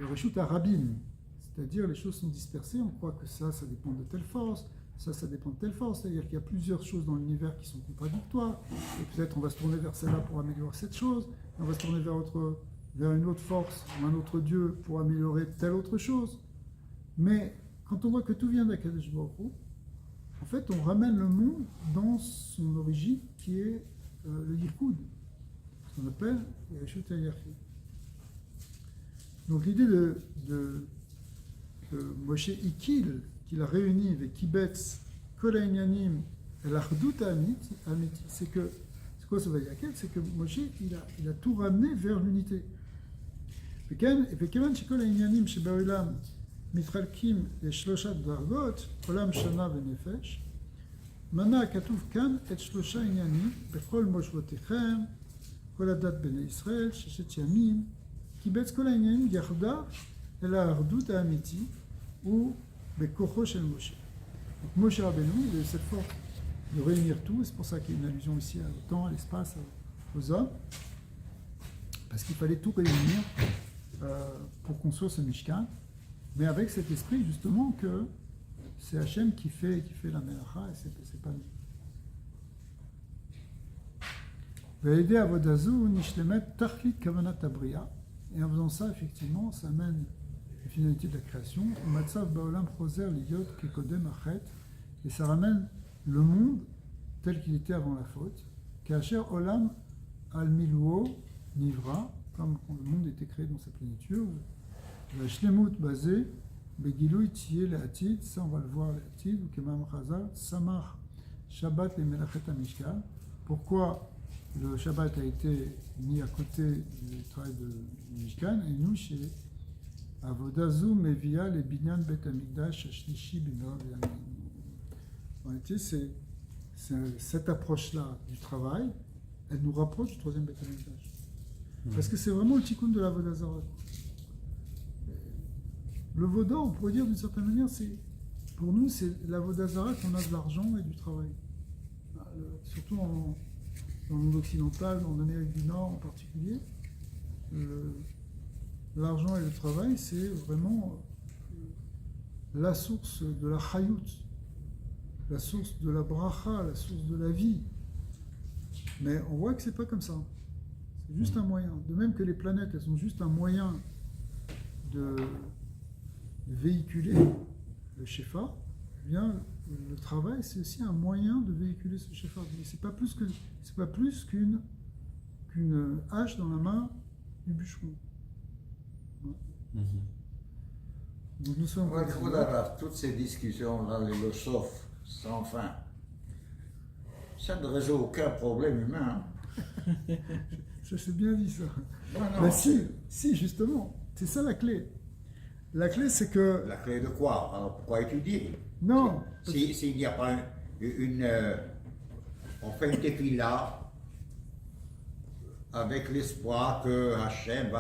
Reshut Harabim. C'est-à-dire, les choses sont dispersées, on croit que ça dépend de telle force. Ça dépend de telle force, c'est-à-dire qu'il y a plusieurs choses dans l'univers qui sont contradictoires, et peut-être on va se tourner vers celle-là pour améliorer cette chose, on va se tourner vers une autre force ou un autre Dieu pour améliorer telle autre chose. Mais quand on voit que tout vient d'Akadosh Baruch Hu, en fait on ramène le monde dans son origine qui est le Yichud, ce qu'on appelle le Reshut HaYachid. Donc l'idée de Moshe Ikil, qu'il a réuni avec Kibetz, Kol HaInyanim et l'Achdut HaAmiti, c'est quoi ce Vayakel? C'est que Moshe, il a tout ramené vers l'unité. וכיוון שכל העניינים שבעולם מתחלקים לשלושת דרגות, עולם שנה ונפש, מנה כתוב כאן את שלושה עניינים, בכל מושבותיכם, כל הדת בני ישראל, ששת ימים, קיבץ כל העניינים יחדיו אל האחדות האמיתי, ובכוחו של משה. Donc Moshe Rabbeinu, il a eu cette force de réunir tout, et c'est pour ça qu'il y a une allusion ici au temps, à l'espace, aux hommes, parce qu'il fallait tout réunir pour construire ce Mishkan, mais avec cet esprit justement que c'est Hachem qui fait la Melacha, et c'est pas nous. Ve'edei avodah zu nishlemet tachlit kavanat habriya, et en faisant ça, effectivement, ça amène la finalité de la création. Matzav ba'olam choser liyot kekodem achet, et ça ramène le monde tel qu'il était avant la faute. Kasher olam al miluo nivra, comme quand le monde était créé dans sa plénitude. La shlemut basée begilui tiye le'atid, ça on va le voir le'atid, ou kemam chazal samach shabbat le melachet hamishkan. Pourquoi le Shabbat a été mis à côté du travail de Mishkan, et nous, chez Avodah Zu Mevia le Binyan Bet Hamikdash Shlishi B'Merav Yamin. En réalité, c'est cette approche-là du travail, elle nous rapproche du troisième Bet Hamikdash. Parce que c'est vraiment le tikkun de l'Avodah Zarah. Le Voda, on pourrait dire d'une certaine manière, pour nous, c'est l'Avodah Zarah qu'on a de l'argent et du travail. Surtout dans le monde occidental, en Amérique du Nord en particulier, l'argent et le travail, c'est vraiment la source de la chayut, la source de la bracha, la source de la vie. Mais on voit que c'est pas comme ça. C'est juste un moyen. De même que les planètes, elles sont juste un moyen de véhiculer le shefa, eh bien, le travail, c'est aussi un moyen de véhiculer ce shefa. C'est pas plus qu'une hache dans la main du bûcheron. Ouais. Donc nous sommes Ouais, toutes ces discussions-là, les philosophes sans fin, ça ne résout aucun problème humain. Ça c'est bien dit ça. Non, non, Ben, si, justement, c'est ça la clé. La clé c'est que... la clé de quoi? Alors pourquoi étudier? Non, S'il n'y a pas on fait une tequila avec l'espoir que Hachem va